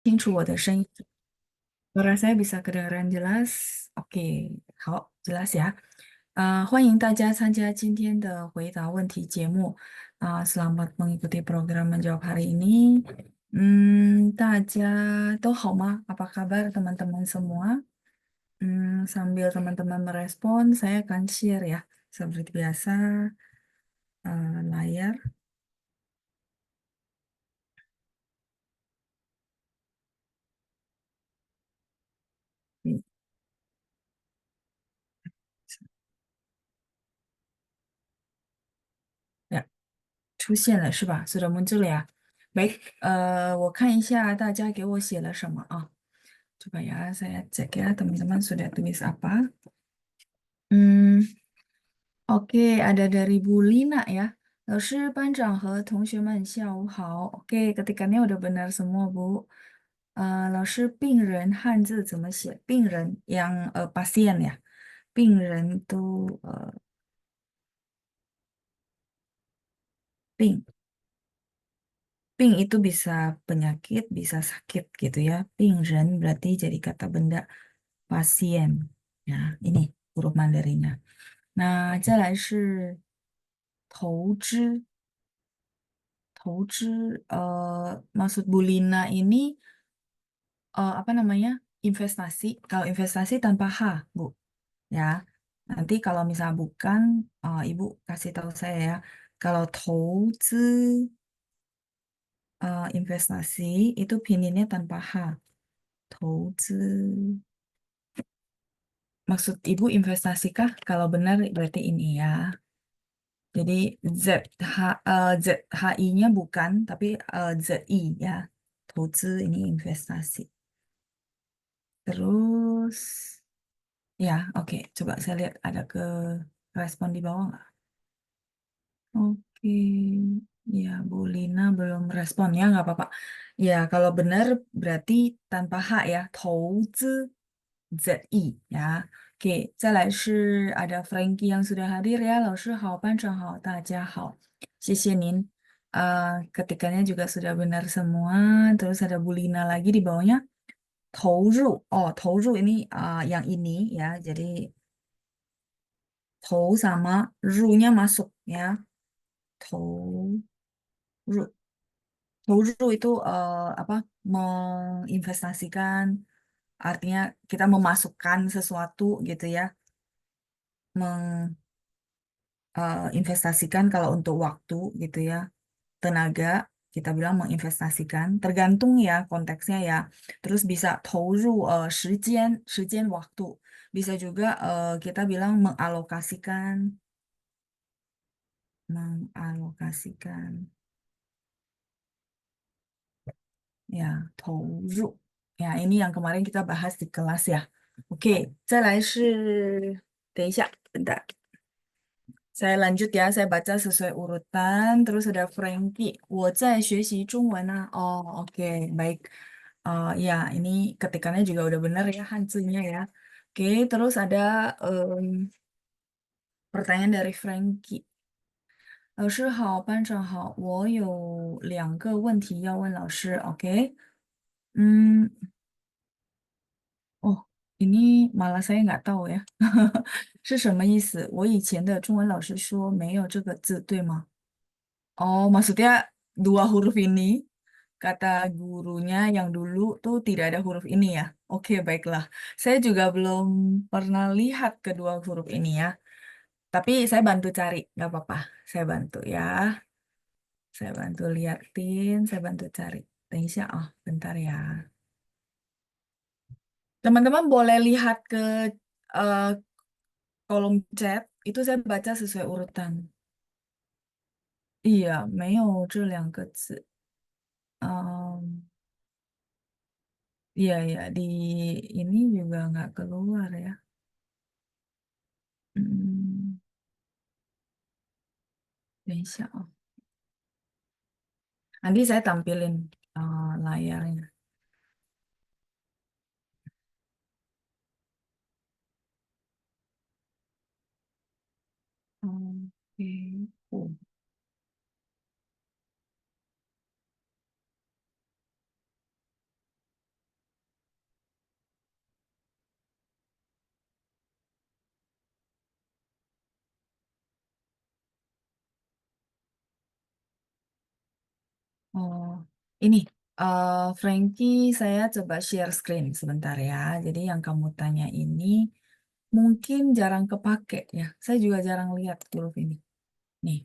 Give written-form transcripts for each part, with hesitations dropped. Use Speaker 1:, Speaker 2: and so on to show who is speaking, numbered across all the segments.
Speaker 1: 清楚我的声音。Suara saya bisa kedengaran jelas? Oke，好，jelas ya。欢迎大家参加今天的回答问题节目。selamat mengikuti program menjawab hari ini. 大家都好吗？Apa kabar teman-teman semua? Sambil teman-teman merespon, saya akan share ya, seperti biasa, layar. Ya, 出现了是吧？sudah muncul ya. Baik，我看一下大家给我写了什么啊。Coba ya, saya cek ya teman-teman sudah tulis apa. Hmm, oke, ada dari Bu Lina ya. 老师、班长和同学们下午好. Oke, ketikannya udah benar semua, Bu. 老师，病人汉字怎么写？病人 yang pasien ya. 病人 itu 病 Ping itu bisa penyakit, bisa sakit gitu ya. Pingren berarti jadi kata benda pasien. Nah, ini huruf Mandarinnya. Nah, 再来是投资. Maksud Bulina ini apa namanya? Investasi. Kalau investasi tanpa H, Bu. Ya. Nanti kalau misal bukan, Ibu kasih tahu saya ya. Kalau 投资 investasi itu pininnya tanpa H. 投资. Maksud Ibu investasi kah? Kalau benar berarti ini ya. Jadi ZHI-nya bukan, tapi ZI ya. 投资 ini investasi. Terus, ya oke. Coba saya lihat ada ke respon di bawah nggak? Oke, ya Bu Lina belum respon ya nggak apa-apa. Ya kalau benar berarti tanpa H ya. 投资 ZI 呀。Oke，再来是ada Frankie yang sudah hadir ya. 老师好，班长好，大家好，谢谢您. Ketikannya juga sudah benar semua. Terus ada Bulina lagi di bawahnya. 投入. Oh, 投入 ini yang ini ya. Jadi 投 sama 入nya masuk ya. 投入. 投入 itu apa? Menginvestasikan. Artinya kita memasukkan sesuatu gitu ya. Menginvestasikan kalau untuk waktu gitu ya, tenaga, kita bilang menginvestasikan, tergantung ya konteksnya ya. Terus bisa 投入 时间 waktu. Bisa juga kita bilang mengalokasikan ya 投入. Ya, ini yang kemarin kita bahas di kelas ya. Oke, 再来是，等一下，等等。Saya lanjut ya, saya baca sesuai urutan. Terus ada Frankie, 我在学习中文啊. Oh, oke, baik. Ya, ini ketikannya juga udah benar ya, Hansunya ya. Oke, terus ada pertanyaan dari Frankie. 老师好，班长好，我有2个问题要问老师。OK，嗯，哦，ini malah saya nggak tahu ya，是什么意思？我以前的中文老师说没有这个字，对吗？Oh, maksudnya dua huruf ini, kata gurunya yang dulu tuh tidak ada huruf ini ya. Oke, baiklah. Saya juga belum pernah lihat kedua huruf ini ya. Tapi saya bantu cari, nggak apa-apa. Saya bantu ya. Saya bantu liatin, saya bantu cari. Thanks ya. Oh, bentar ya. Teman-teman boleh lihat ke eh, kolom chat. Itu saya baca sesuai urutan. Iya, 没有这2个字. Iya, ya, di ini juga nggak keluar ya. Hmm, 等一下 oh. Nanti saya tampilin layarnya. Oke. Oh. Oh, ini Frankie, saya coba share screen sebentar ya. Jadi yang kamu tanya ini mungkin jarang kepake ya. Saya juga jarang lihat huruf ini. Nih,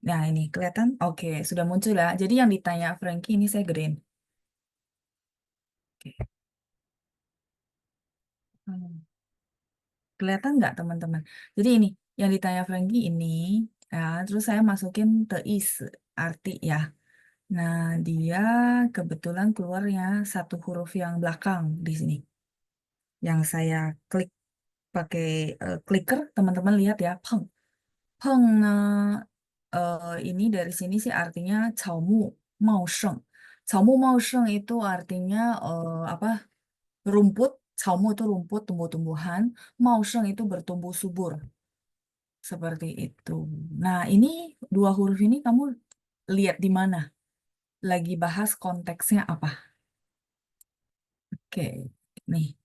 Speaker 1: nah ini kelihatan? Oke, sudah muncul ya. Jadi yang ditanya Frankie ini saya gedein. Oke. Hmm. Kelihatan nggak teman-teman? Jadi ini yang ditanya Frankie ini, ya, terus saya masukin teis arti ya. Nah, dia kebetulan keluarnya satu huruf yang belakang di sini. Yang saya klik pakai clicker, teman-teman lihat ya, peng. Peng ini dari sini sih artinya caomu mau sheng. Caomu mau sheng itu artinya apa? Rumput. Caomu itu rumput, tumbuh-tumbuhan. Mau sheng itu bertumbuh subur. Seperti itu. Nah, ini dua huruf ini kamu lihat di mana? Lagi bahas konteksnya apa? Oke, nih,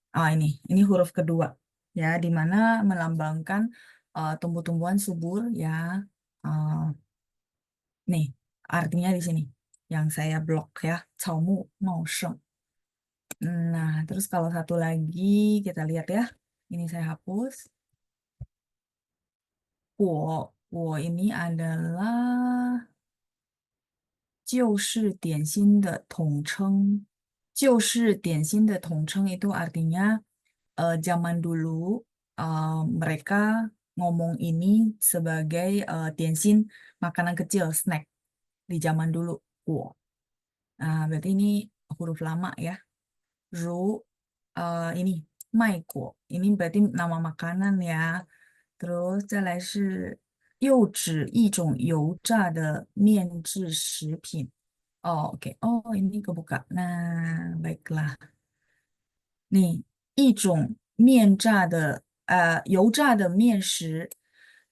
Speaker 1: ini huruf kedua, ya, di mana melambangkan tumbuh-tumbuhan subur, ya. Eh, nih, artinya di sini, yang saya blok ya, 草木茂盛. Nah, terus kalau satu lagi kita lihat ya, ini saya hapus. 我ini adalah 旧式点心的统称. 旧式点心的统称 itu artinya zaman dulu mereka ngomong ini sebagai tianxin, makanan kecil, snack di zaman dulu. Wow. Nah, berarti ini huruf lama ya. Ru ini maiko. Ini berarti nama makanan ya. Terus 再来是又指一种油炸的面制食品. Oh, oke. Oh, ini kebuka. Nah, baiklah. Nih, 一种油炸的面食.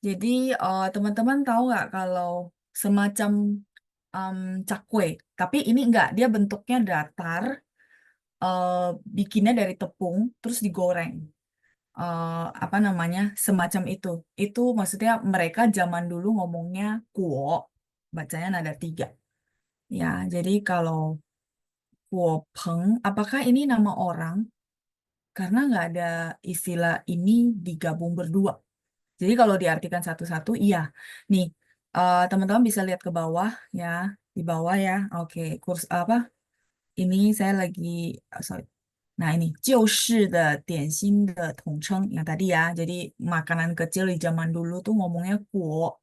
Speaker 1: Jadi, teman-teman tahu nggak kalau semacam um, cakwe, tapi ini enggak, dia bentuknya datar, eh, bikinnya dari tepung, terus digoreng. Apa namanya, semacam itu. Itu maksudnya mereka zaman dulu ngomongnya kuo, bacanya nada tiga. Ya, jadi kalau kuo peng, apakah ini nama orang? Karena nggak ada istilah ini digabung berdua. Jadi kalau diartikan satu-satu, iya. Nih, teman-teman bisa lihat ke bawah ya, di bawah ya. Oke, kurs apa? Ini saya lagi, sorry. Nah ini, 旧式的点心的统称, yang tadi ya. Jadi makanan kecil di zaman dulu tuh ngomongnya kuo.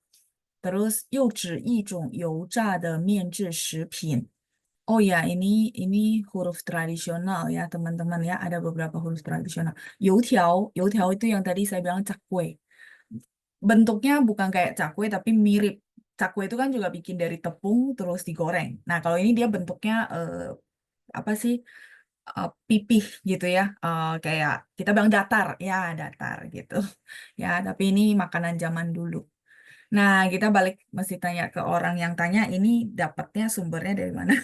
Speaker 1: Terus 又指一种油炸的面制食品. Oh ya, ini huruf tradisional ya teman-teman ya. Ada beberapa huruf tradisional. Youtiao, youtiao itu yang tadi saya bilang cakwe. Bentuknya bukan kayak cakwe tapi mirip. Cakwe itu kan juga bikin dari tepung terus digoreng. Nah, kalau ini dia bentuknya apa sih? Pipih gitu ya. Kayak kita bilang datar, ya datar gitu. Ya, tapi ini makanan zaman dulu. Nah, kita balik mesti tanya ke orang yang tanya ini dapatnya sumbernya dari mana?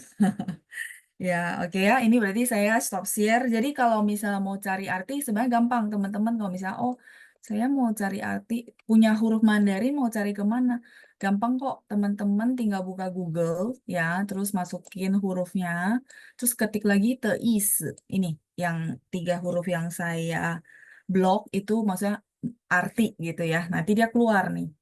Speaker 1: Ya, oke ya. Ini berarti saya stop share. Jadi kalau misalnya mau cari arti, sebenarnya gampang teman-teman. Kalau misalnya, oh saya mau cari arti, punya huruf Mandarin, mau cari kemana? Gampang kok teman-teman tinggal buka Google, ya. Terus masukin hurufnya. Terus ketik lagi teis. Ini, yang tiga huruf yang saya blok itu maksudnya arti gitu ya. Nanti dia keluar nih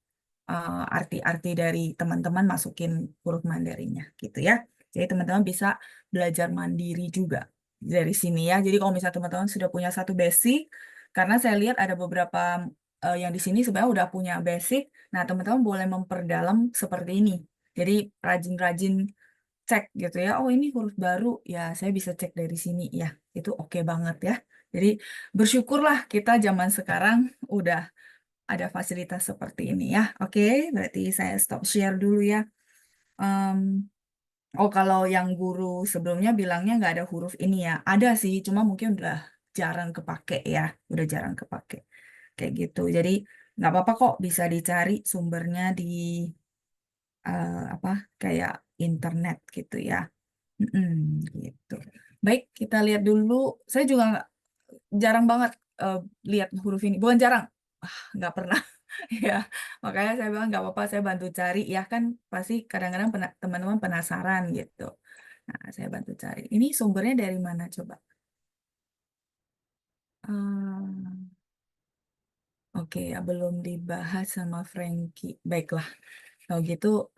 Speaker 1: arti-arti dari teman-teman masukin huruf Mandarinnya gitu ya. Jadi teman-teman bisa belajar mandiri juga dari sini ya. Jadi kalau misalnya teman-teman sudah punya satu basic, karena saya lihat ada beberapa yang di sini sebenarnya udah punya basic, nah teman-teman boleh memperdalam seperti ini. Jadi rajin-rajin cek gitu ya. Oh ini huruf baru, ya saya bisa cek dari sini ya. Itu oke banget ya. Jadi bersyukurlah kita zaman sekarang udah ada fasilitas seperti ini ya. Oke, berarti saya stop share dulu ya. Em, oh, kalau yang guru sebelumnya bilangnya nggak ada huruf ini ya. Ada sih, cuma mungkin udah jarang kepake ya. Udah jarang kepake. Kayak gitu. Jadi nggak apa-apa kok bisa dicari sumbernya di apa kayak internet gitu ya. Mm-mm, gitu. Baik, kita lihat dulu. Saya juga jarang banget lihat huruf ini. Bukan jarang, nggak pernah. Ya, makanya saya bilang nggak apa-apa, saya bantu cari ya kan pasti kadang-kadang teman-teman penasaran gitu. Nah, saya bantu cari. Ini sumbernya dari mana coba? Hmm, oke ya, belum dibahas sama Frankie. Baiklah, kalau gitu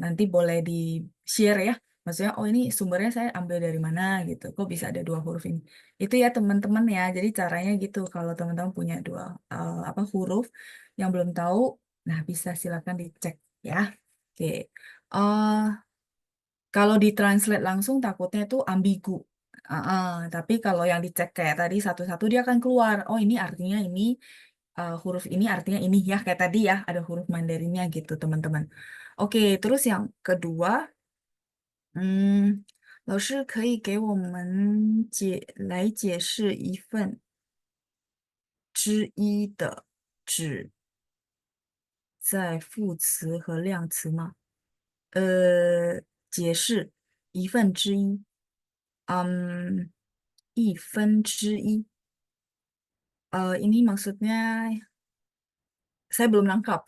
Speaker 1: nanti boleh di-share ya. Maksudnya, oh ini sumbernya saya ambil dari mana gitu. Kok bisa ada dua huruf ini? Itu ya teman-teman ya. Jadi caranya gitu. Kalau teman-teman punya dua apa huruf yang belum tahu, nah bisa silakan dicek ya. Oke. eh Kalau ditranslate langsung takutnya itu ambigu. Tapi kalau yang dicek kayak tadi satu-satu dia akan keluar. Oh ini artinya ini, huruf ini artinya ini ya. Kayak tadi ya ada huruf Mandarinnya gitu teman-teman. Oke, terus yang kedua, 嗯，老师可以给我们解释一份之一的指在副词和量词吗？解释一份之一，嗯，一分之一。Ini maksudnya saya belum nangkap.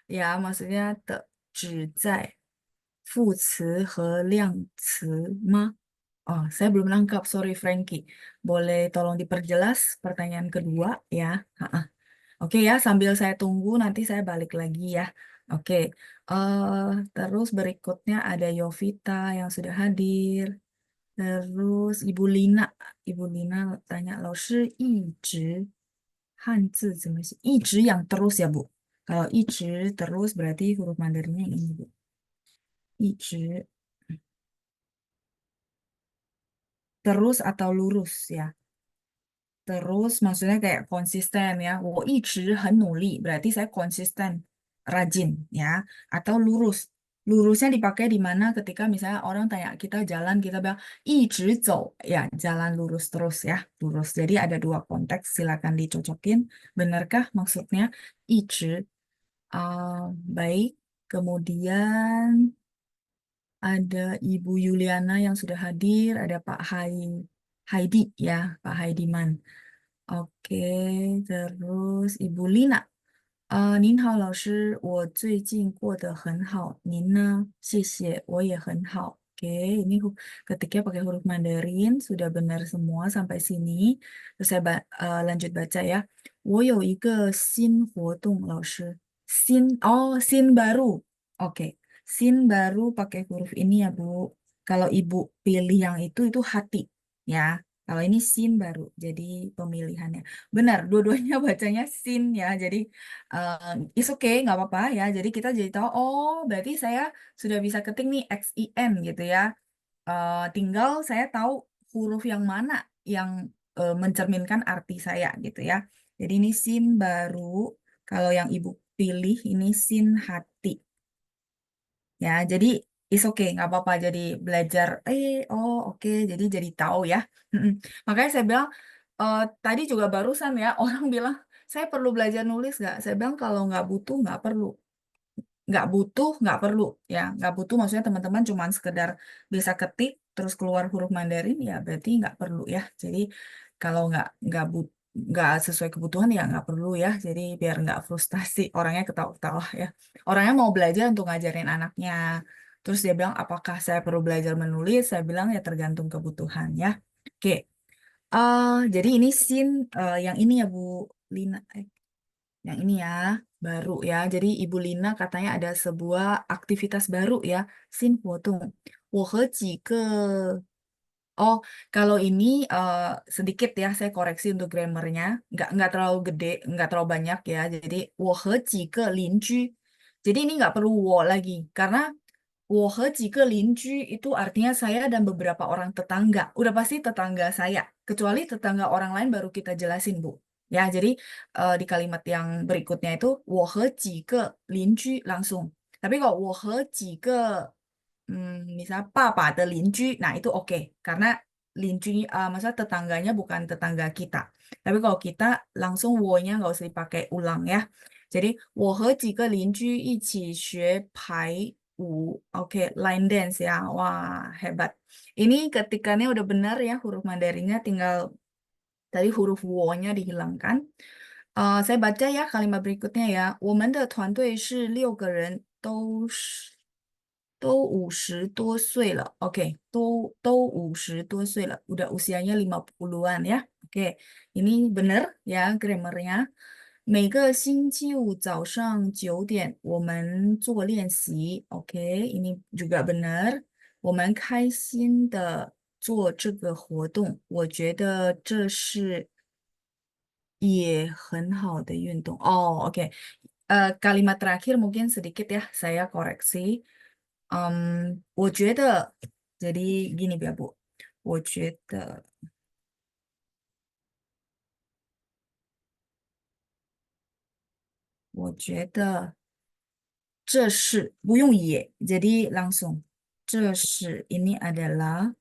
Speaker 1: Ya, maksudnya 的只在副词和量词吗？Oh, saya belum nangkap. Sorry, Frankie. Boleh tolong diperjelas pertanyaan kedua ya? Ha-ha. Oke ya, sambil saya tunggu nanti saya balik lagi ya. Oke. eh Terus berikutnya ada Yovita yang sudah hadir. Terus Ibu Lina. Ibu Lina tanya, 老师一直汉字怎么写? 一直 yang terus ya, Bu. Kalau 一直 terus berarti huruf Mandarinnya yang ini, Bu. 一直 terus atau lurus ya. Terus maksudnya kayak konsisten ya. 我一直很努力 berarti saya konsisten, rajin ya. Atau lurus. Lurusnya dipakai di mana ketika misalnya orang tanya kita jalan, kita bilang 一直走 ya, jalan lurus terus ya, lurus. Jadi ada dua konteks, silakan dicocokin. Benarkah maksudnya 一直? Baik. Kemudian ada Ibu Yuliana yang sudah hadir, ada Pak Haidi ya, Pak Haidiman. Oke, terus Ibu Lina. 您好，老师，我最近过得很好，您呢？谢谢，我也很好. Oke, ini ketiknya pakai huruf Mandarin, sudah benar semua sampai sini. Terus saya lanjut baca ya. 我有一个新活动，老师。新 baru. Oke, sin baru pakai huruf ini ya, Bu. Kalau Ibu pilih yang itu hati ya. Kalau ini sin baru, jadi pemilihannya. Benar, dua-duanya bacanya sin ya. Jadi it's okay, nggak apa-apa ya. Jadi kita jadi tahu, oh berarti saya sudah bisa ketik nih XIN gitu ya. Tinggal saya tahu huruf yang mana yang mencerminkan arti saya gitu ya. Jadi ini sin baru, kalau yang ibu pilih ini sin hati. Ya, jadi it's okay, nggak apa-apa. Jadi belajar, oh oke, jadi tahu ya. Mm-mm. Makanya saya bilang, tadi juga barusan ya, orang bilang, saya perlu belajar nulis nggak? Saya bilang kalau nggak butuh, nggak perlu. Nggak butuh, nggak perlu. Ya, nggak butuh maksudnya teman-teman cuma sekedar bisa ketik, terus keluar huruf Mandarin, ya berarti nggak perlu ya. Jadi kalau nggak sesuai kebutuhan ya nggak perlu ya. Jadi biar nggak frustasi, orangnya ketawa-ketawa ya. Orangnya mau belajar untuk ngajarin anaknya. Terus dia bilang, apakah saya perlu belajar menulis? Saya bilang ya tergantung kebutuhan ya. Oke, jadi ini scene yang ini ya Bu Lina. Yang ini ya, baru ya. Jadi Ibu Lina katanya ada sebuah aktivitas baru ya. Xin Huotung. 我和几个 Oh, kalau ini sedikit ya, saya koreksi untuk grammarnya. Nggak terlalu gede, nggak terlalu banyak ya. Jadi, 我和几个邻居. Jadi ini nggak perlu wo lagi. Karena 我和几个邻居 itu artinya saya dan beberapa orang tetangga. Udah pasti tetangga saya. Kecuali tetangga orang lain baru kita jelasin, Bu. Ya, jadi di kalimat yang berikutnya itu 我和几个邻居 langsung. Tapi kalau 我和几个 misalnya papa ada linju, nah itu oke. Karena linju, maksudnya tetangganya bukan tetangga kita. Tapi kalau kita langsung wo-nya nggak usah dipakai ulang ya. Jadi, 我和几个邻居一起学排舞. Oke, line dance ya. Wah, hebat. Ini ketikannya udah benar ya huruf Mandarinnya, tinggal tadi huruf wo-nya dihilangkan. saya baca ya kalimat berikutnya ya.我们的团队是6个人，都50多岁了。Oke,都50多岁了. Udah usianya 50-an ya. Oke, ini benar ya grammarnya. 每个星期五早上9点我们做练习。Oke, ini juga benar. 我们开心的做这个活动，我觉得这是也很好的运动。Oh, oke. Kalimat terakhir mungkin sedikit ya, saya koreksi. 我觉得, jadi gini ya Bu. 我觉得,我觉得这是不用也, jadi langsung. 这是 ini adalah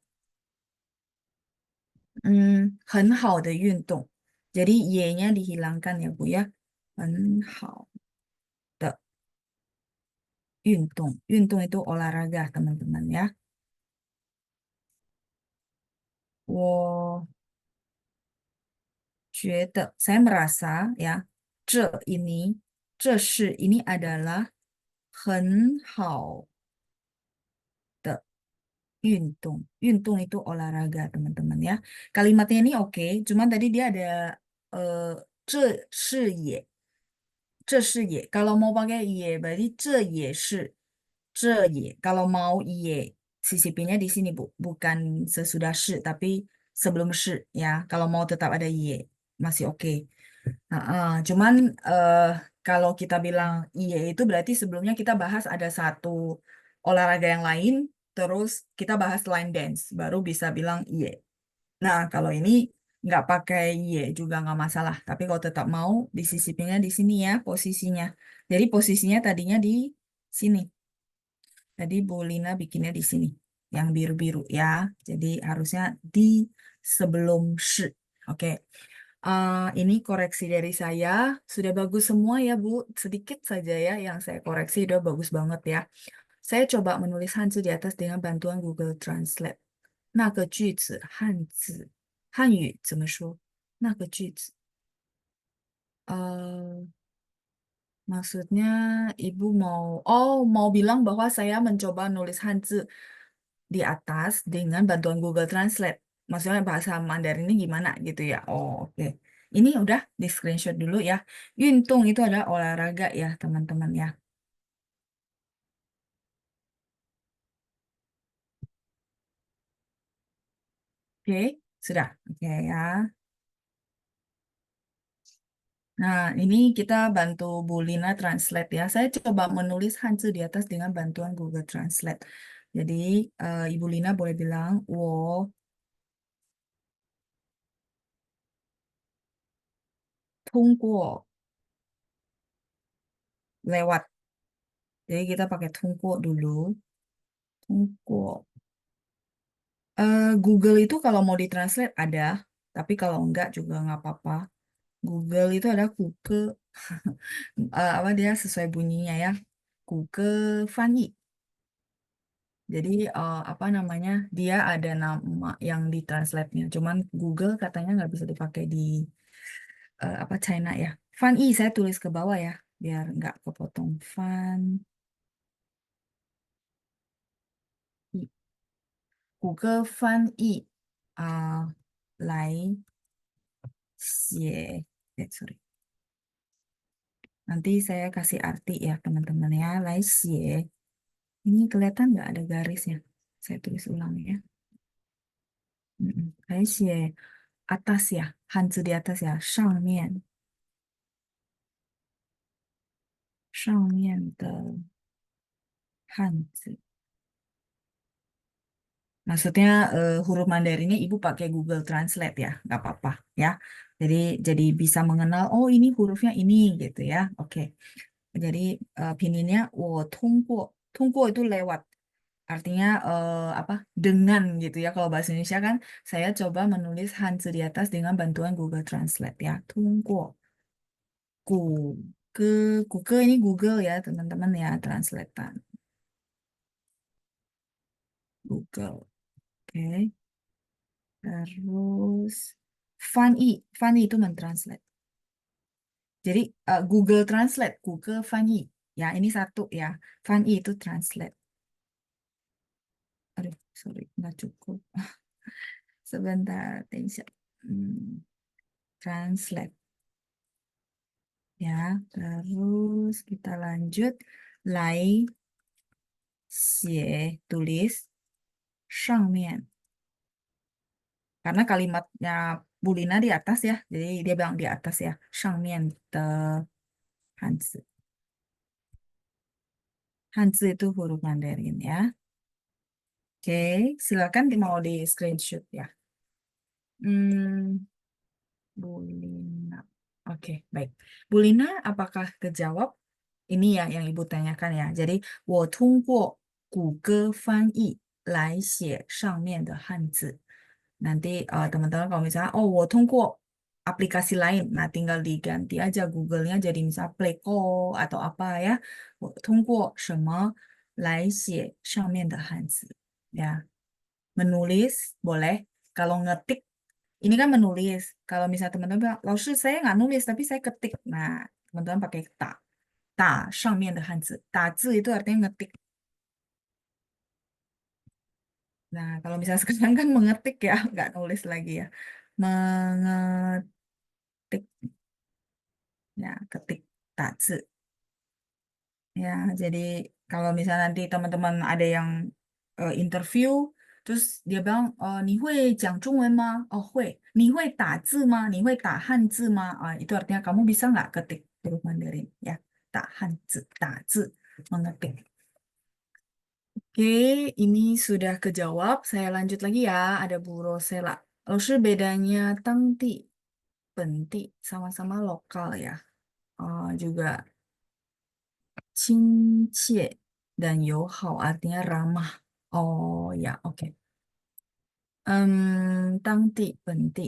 Speaker 1: 很好的运动. Jadi ye-nya dihilangkan ya Bu ya. 很好的运动. 运动 itu olahraga teman-teman ya. 我觉得 saya merasa ya 这 ini 这是 ini adalah 很好的运动. 运动 itu olahraga teman-teman ya. Kalimatnya ini oke, cuman tadi dia ada 这是也这是也. Kalau mau pakai ye berarti 这也是这也. Kalau mau ye sisipinnya di sini Bu, bukan sesudah shi tapi sebelum shi ya. Kalau mau tetap ada ye masih oke. Cuman kalau kita bilang iya itu berarti sebelumnya kita bahas ada satu olahraga yang lain, terus kita bahas line dance, baru bisa bilang iya. Nah, kalau ini nggak pakai iya juga nggak masalah. Tapi kalau tetap mau, disisipinnya di sini ya posisinya. Jadi posisinya tadinya di sini. Tadi Bu Lina bikinnya di sini, yang biru-biru ya. Jadi harusnya di sebelum shi. Oke. Ini koreksi dari saya. Sudah bagus semua ya, Bu. Sedikit saja ya yang saya koreksi udah bagus banget ya. Saya coba menulis Hanzi di atas dengan bantuan Google Translate. 那个句子汉语怎么说？那个句子，呃，maksudnya Ibu mau bilang bahwa saya mencoba nulis Hanzi di atas dengan bantuan Google Translate. Maksudnya bahasa Mandarin ini gimana gitu ya? Oh, oke. Ini udah di screenshot dulu ya. Yuntung itu adalah olahraga ya, teman-teman ya. Oke, sudah. Oke ya. Nah, ini kita bantu Bu Lina translate ya. Saya coba menulis Hanzi di atas dengan bantuan Google Translate. Jadi, Ibu Lina boleh bilang, 我通过 lewat. Jadi kita pakai tungku dulu. Tungku. Google itu kalau mau ditranslate ada, tapi kalau enggak juga nggak apa-apa. Google itu ada kuke, apa dia sesuai bunyinya ya. Kuke Fanyi. Jadi apa namanya? Dia ada nama yang ditranslate-nya. Cuman Google katanya nggak bisa dipakai di apa China ya. Fanyi saya tulis ke bawah ya, biar nggak kepotong. Fan, Google 翻译来写, sorry. Nanti saya kasih arti ya teman-teman ya. 来写. Ini kelihatan nggak ada garisnya? Saya tulis ulang ya. 来写 atas ya. Hanzi di atas ya. 上面的汉字. Maksudnya huruf Mandarinnya Ibu pakai Google Translate ya, nggak apa-apa ya. Jadi bisa mengenal, oh ini hurufnya ini gitu ya. Oke. Jadi pininnya 我通过 itu lewat. Artinya apa? Dengan gitu ya. Kalau bahasa Indonesia kan saya coba menulis Hanzi di atas dengan bantuan Google Translate ya. 通过 Google ini Google ya teman-teman ya translatean Google. Oke. Terus Fanny itu mentranslate. Jadi Google Translate, Google Fanyi. Ya, ini satu ya. Fanyi itu translate. Aduh, sorry, nggak cukup. Sebentar, 等一下. Translate ya. Terus kita lanjut. Lai, xie, tulis. 上面. Karena kalimatnya Bulina di atas ya. Jadi dia bilang di atas ya. 上面的汉字. Hanzi itu huruf Mandarin ya. Oke, silakan mau di screenshot ya. Hmm, Bulina. Oke, baik. Bulina, apakah kejawab? Ini ya yang Ibu tanyakan ya. Jadi, 我通过谷歌翻译来写上面的汉字. Nanti teman-teman kalau misalnya, oh, 我通过 aplikasi lain, nah tinggal diganti aja Google-nya jadi misal Playko atau apa ya. 我通过什么来写上面的汉字. Ya, menulis boleh. Kalau ngetik ini kan menulis. Kalau misalnya teman-teman bilang, "老师, saya nggak nulis, tapi saya ketik." Nah, teman-teman pakai ta. Ta, 上面的汉字. Ta字itu artinya ngetik. Nah, kalau misalnya sekarang kan mengetik ya, nggak nulis lagi ya. Mengetik, ya, ketik. Ta字. Ya, jadi kalau misalnya nanti teman-teman ada yang interview, terus dia bilang, 你会讲中文吗? Oh, 会. 你会打字吗? 你会打汉字吗? Itu artinya kamu bisa nggak ketik huruf Mandarin, ya. 打汉字, 打字, mengetik. Oke, ini sudah kejawab. Saya lanjut lagi ya. Ada Bu Rosela. Bedanya Tangti, Penti, sama-sama lokal ya. Juga 亲切 dan 友好 artinya ramah. Oh ya, oke. Tangti, Penti.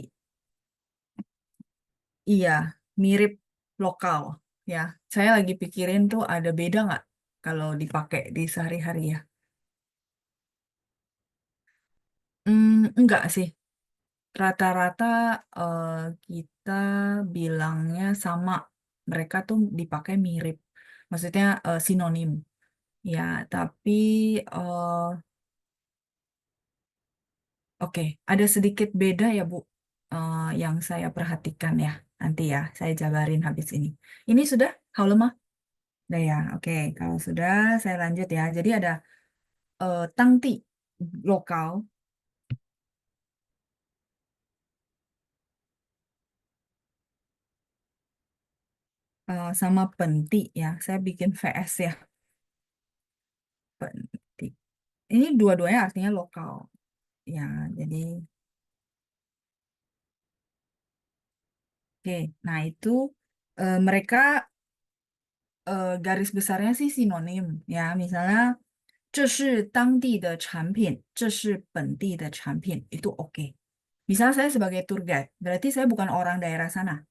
Speaker 1: Iya, mirip lokal ya. Saya lagi pikirin tuh ada beda nggak kalau dipakai di sehari-hari ya. Enggak sih. Rata-rata eh, kita bilangnya sama. Mereka tuh dipakai mirip. Maksudnya sinonim. Ya, tapi eh, oke, ada sedikit beda ya Bu, yang saya perhatikan ya. Nanti ya, saya jabarin habis ini. Ini sudah, halo mah? Udah ya, oke. Kalau sudah, saya lanjut ya. Jadi ada tangti, lokal, sama penti ya. Saya bikin VS ya, penti. Ini dua-duanya artinya lokal. Ya, jadi oke. Nah, itu mereka garis besarnya sih sinonim ya. Misalnya 这是当地的产品，这是本地的产品, itu oke. Misal saya sebagai tour guide, berarti saya bukan orang daerah sana.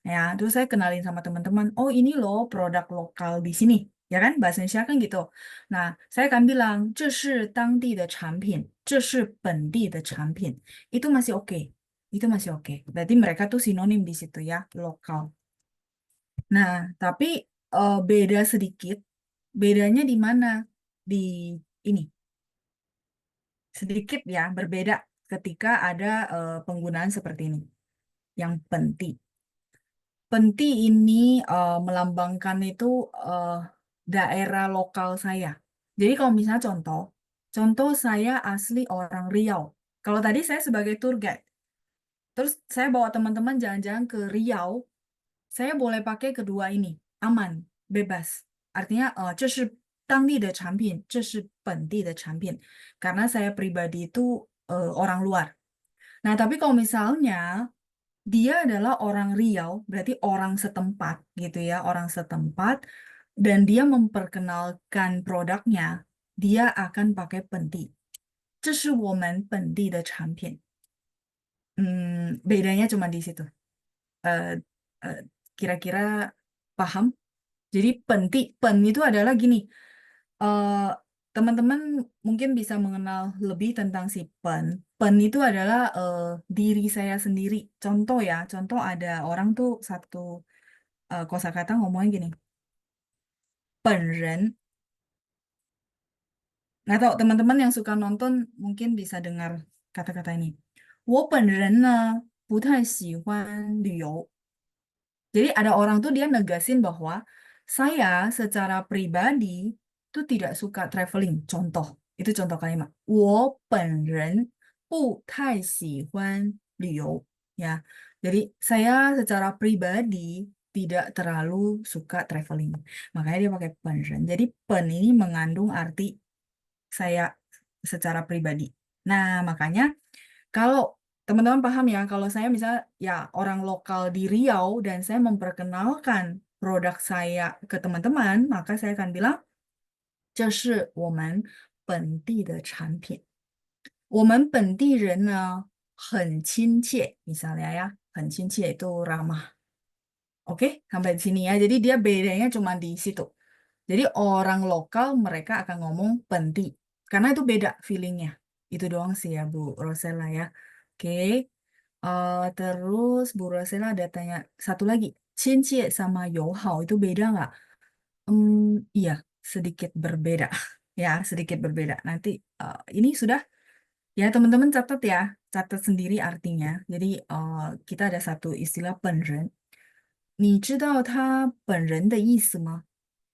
Speaker 1: Ya, terus saya kenalin sama teman-teman, oh ini loh produk lokal di sini. Ya kan, bahasa Indonesia kan gitu. Nah, saya akan bilang, 这是当地的产品，这是本地的产品. Itu masih oke. Itu masih oke. Berarti mereka tuh sinonim di situ ya, lokal. Nah, tapi beda sedikit. Bedanya di mana? Di ini. Sedikit ya, berbeda ketika ada penggunaan seperti ini. Yang penting. Penti ini melambangkan itu eh, daerah lokal saya. Jadi kalau misalnya contoh saya asli orang Riau. Kalau tadi saya sebagai tour guide, terus saya bawa teman-teman jalan-jalan ke Riau, saya boleh pakai kedua ini, aman, bebas. Artinya, 这是当地的产品，这是本地的产品. Karena saya pribadi itu orang luar. Nah, tapi kalau misalnya dia adalah orang Riau, berarti orang setempat gitu ya, orang setempat, dan dia memperkenalkan produknya, dia akan pakai penti. 这是我们本地的产品. Bedanya cuma di situ. Eh, eh, Kira-kira paham? Jadi pen itu adalah gini. eh, Teman-teman mungkin bisa mengenal lebih tentang si pen. Pen itu adalah diri saya sendiri. Contoh ya, contoh ada orang tuh satu. kosakata ngomongnya gini, 本人 nggak tahu teman-teman yang suka nonton mungkin bisa dengar kata-kata ini. 我本人呢不太喜欢旅游. Jadi ada orang tuh dia negasin bahwa saya secara pribadi tuh tidak suka traveling. Contoh, itu contoh kalimat. 我本人不太喜欢旅游. Ya, jadi saya secara pribadi tidak terlalu suka traveling. Makanya dia pakai 本人. Jadi 本 ini mengandung arti saya secara pribadi. Nah, makanya kalau teman-teman paham ya, kalau saya misalnya ya orang lokal di Riau dan saya memperkenalkan produk saya ke teman-teman, maka saya akan bilang, 这是我们本地的产品。我们本地人呢很亲切, misalnya ya, 很亲切 itu ramah. Oke, sampai di sini ya. Jadi dia bedanya cuma di situ. Jadi orang lokal mereka akan ngomong penti. Karena itu beda feelingnya. Itu doang sih ya Bu Rosella ya. Oke. Terus Bu Rosella ada tanya satu lagi. Cincie sama Yohao itu beda nggak? Iya, sedikit berbeda. Ya, sedikit berbeda. Nanti ini sudah ya teman-teman catat ya. Catat sendiri artinya. Jadi kita ada satu istilah penren. 你知道他本人的意思吗?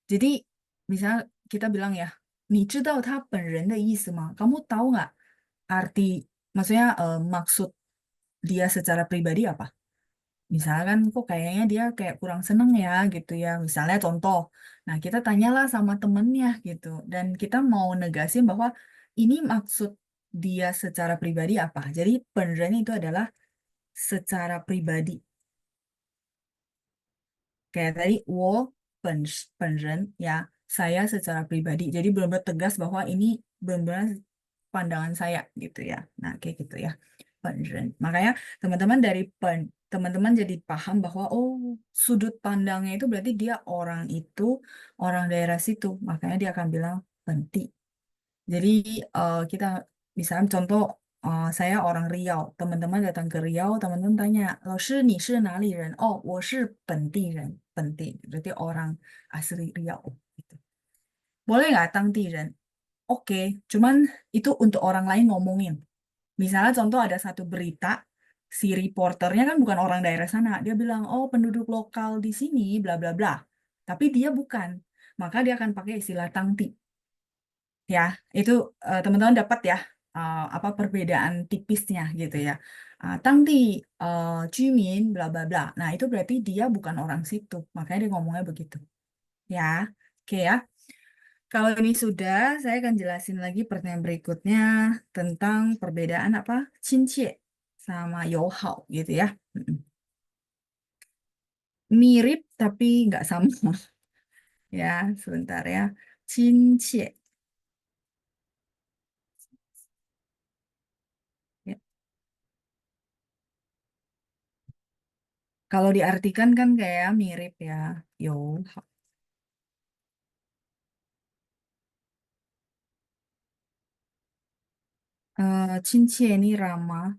Speaker 1: Jadi, misalnya kita bilang ya, 你知道他本人的意思吗? Kamu tahu nggak arti, maksudnya maksud dia secara pribadi apa? Misalkan kok kayaknya dia kayak kurang seneng ya gitu ya. Misalnya contoh, nah kita tanyalah sama temennya gitu. Dan kita mau negasin bahwa ini maksud dia secara pribadi apa. Jadi, 本人 itu adalah secara pribadi. Kayak tadi, 我本人 ya, saya secara pribadi. Jadi benar-benar tegas bahwa ini benar-benar pandangan saya gitu ya. Nah, kayak gitu ya. 本人. Makanya teman-teman dari teman-teman jadi paham bahwa oh, sudut pandangnya itu berarti dia orang itu, orang daerah situ. Makanya dia akan bilang penti. Jadi kita misalnya contoh saya orang Riau, teman-teman datang ke Riau, teman-teman tanya, 老师你是哪里人? Oh, 我是本地人, berarti orang asli Riau. Gitu. Boleh nggak 当地人? Oke, cuman itu untuk orang lain ngomongin. Misalnya contoh ada satu berita, si reporternya kan bukan orang daerah sana, dia bilang, oh penduduk lokal di sini, bla bla bla. Tapi dia bukan, maka dia akan pakai istilah tangti. Ya, itu teman-teman dapat ya apa perbedaan tipisnya gitu ya. Tangdi Jimin bla bla bla. Nah, itu berarti dia bukan orang situ. Makanya dia ngomongnya begitu. Ya. Oke ya. Kalau ini sudah, saya akan jelasin lagi pertanyaan berikutnya tentang perbedaan apa? Cincie sama Yohao gitu ya. Mm-mm. Mirip tapi nggak sama. Ya, sebentar ya. Cincie. Ya. Kalau diartikan kan kayak mirip ya. Yo, cincie ini ramah,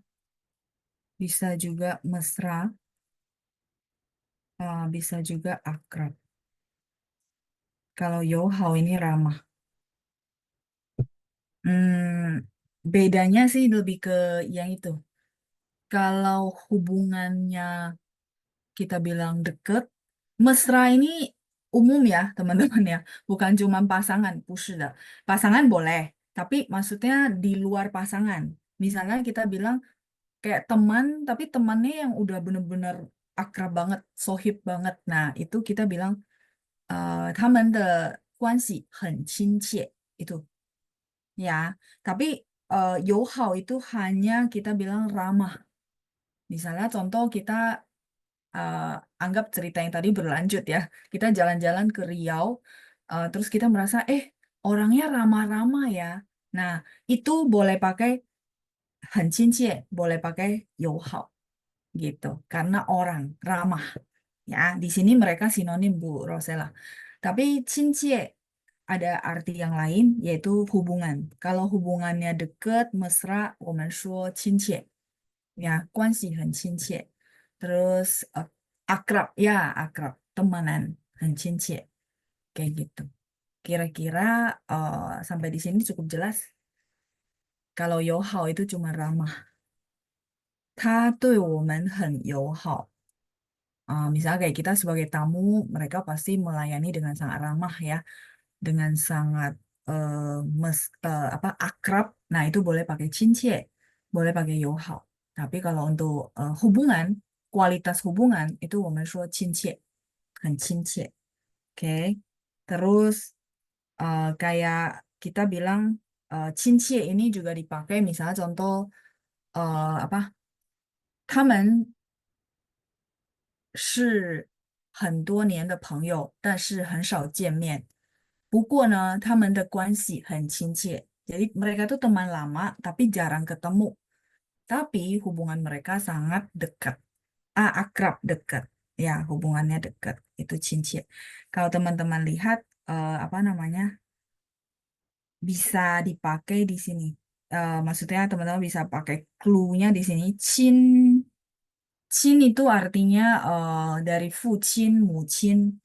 Speaker 1: bisa juga mesra, bisa juga akrab. Kalau yo hao ini ramah. Bedanya sih lebih ke yang itu. Kalau hubungannya kita bilang deket, mesra ini umum ya teman-teman ya, bukan cuma pasangan, 不是的. Pasangan boleh, tapi maksudnya di luar pasangan. Misalnya kita bilang kayak teman, tapi temannya yang udah bener-bener akrab banget, sohib banget. Nah, itu kita bilang 他们的关系很亲切 itu ya. Tapi 友好 itu hanya kita bilang ramah. Misalnya contoh kita eh, anggap cerita yang tadi berlanjut ya. Kita jalan-jalan ke Riau, terus kita merasa orangnya ramah-ramah ya. Nah, itu boleh pakai 很亲切, boleh pakai 友好 gitu. Karena orang ramah. Ya, di sini mereka sinonim Bu Rosella. Tapi 亲切 ada arti yang lain yaitu hubungan. Kalau hubungannya dekat, mesra, 我们说亲切. Ya, 关系很亲切. Terus akrab, ya akrab. temanan, 很亲切, kayak gitu. Kira-kira sampai di sini cukup jelas. Kalau 友好 itu cuma ramah. 他对我们很友好. Misalnya kayak kita sebagai tamu, mereka pasti melayani dengan sangat ramah ya, dengan sangat apa akrab. Nah itu boleh pakai cincie, boleh pakai 友好. Tapi kalau untuk hubungan, kualitas hubungan itu 我们说亲切, 很亲切. Oke. Terus kayak kita bilang cincie ini juga dipakai misalnya contoh apa? 他们是很多年的朋友，但是很少见面。不过呢，他们的关系很亲切。Jadi mereka tuh teman lama, tapi jarang ketemu. Tapi hubungan mereka sangat dekat. Akrab dekat. Ya, hubungannya dekat. Itu cincin. Kalau teman-teman lihat, apa namanya, bisa dipakai di sini. Maksudnya teman-teman bisa pakai clue-nya di sini. Cin itu artinya dari fucin, mucin.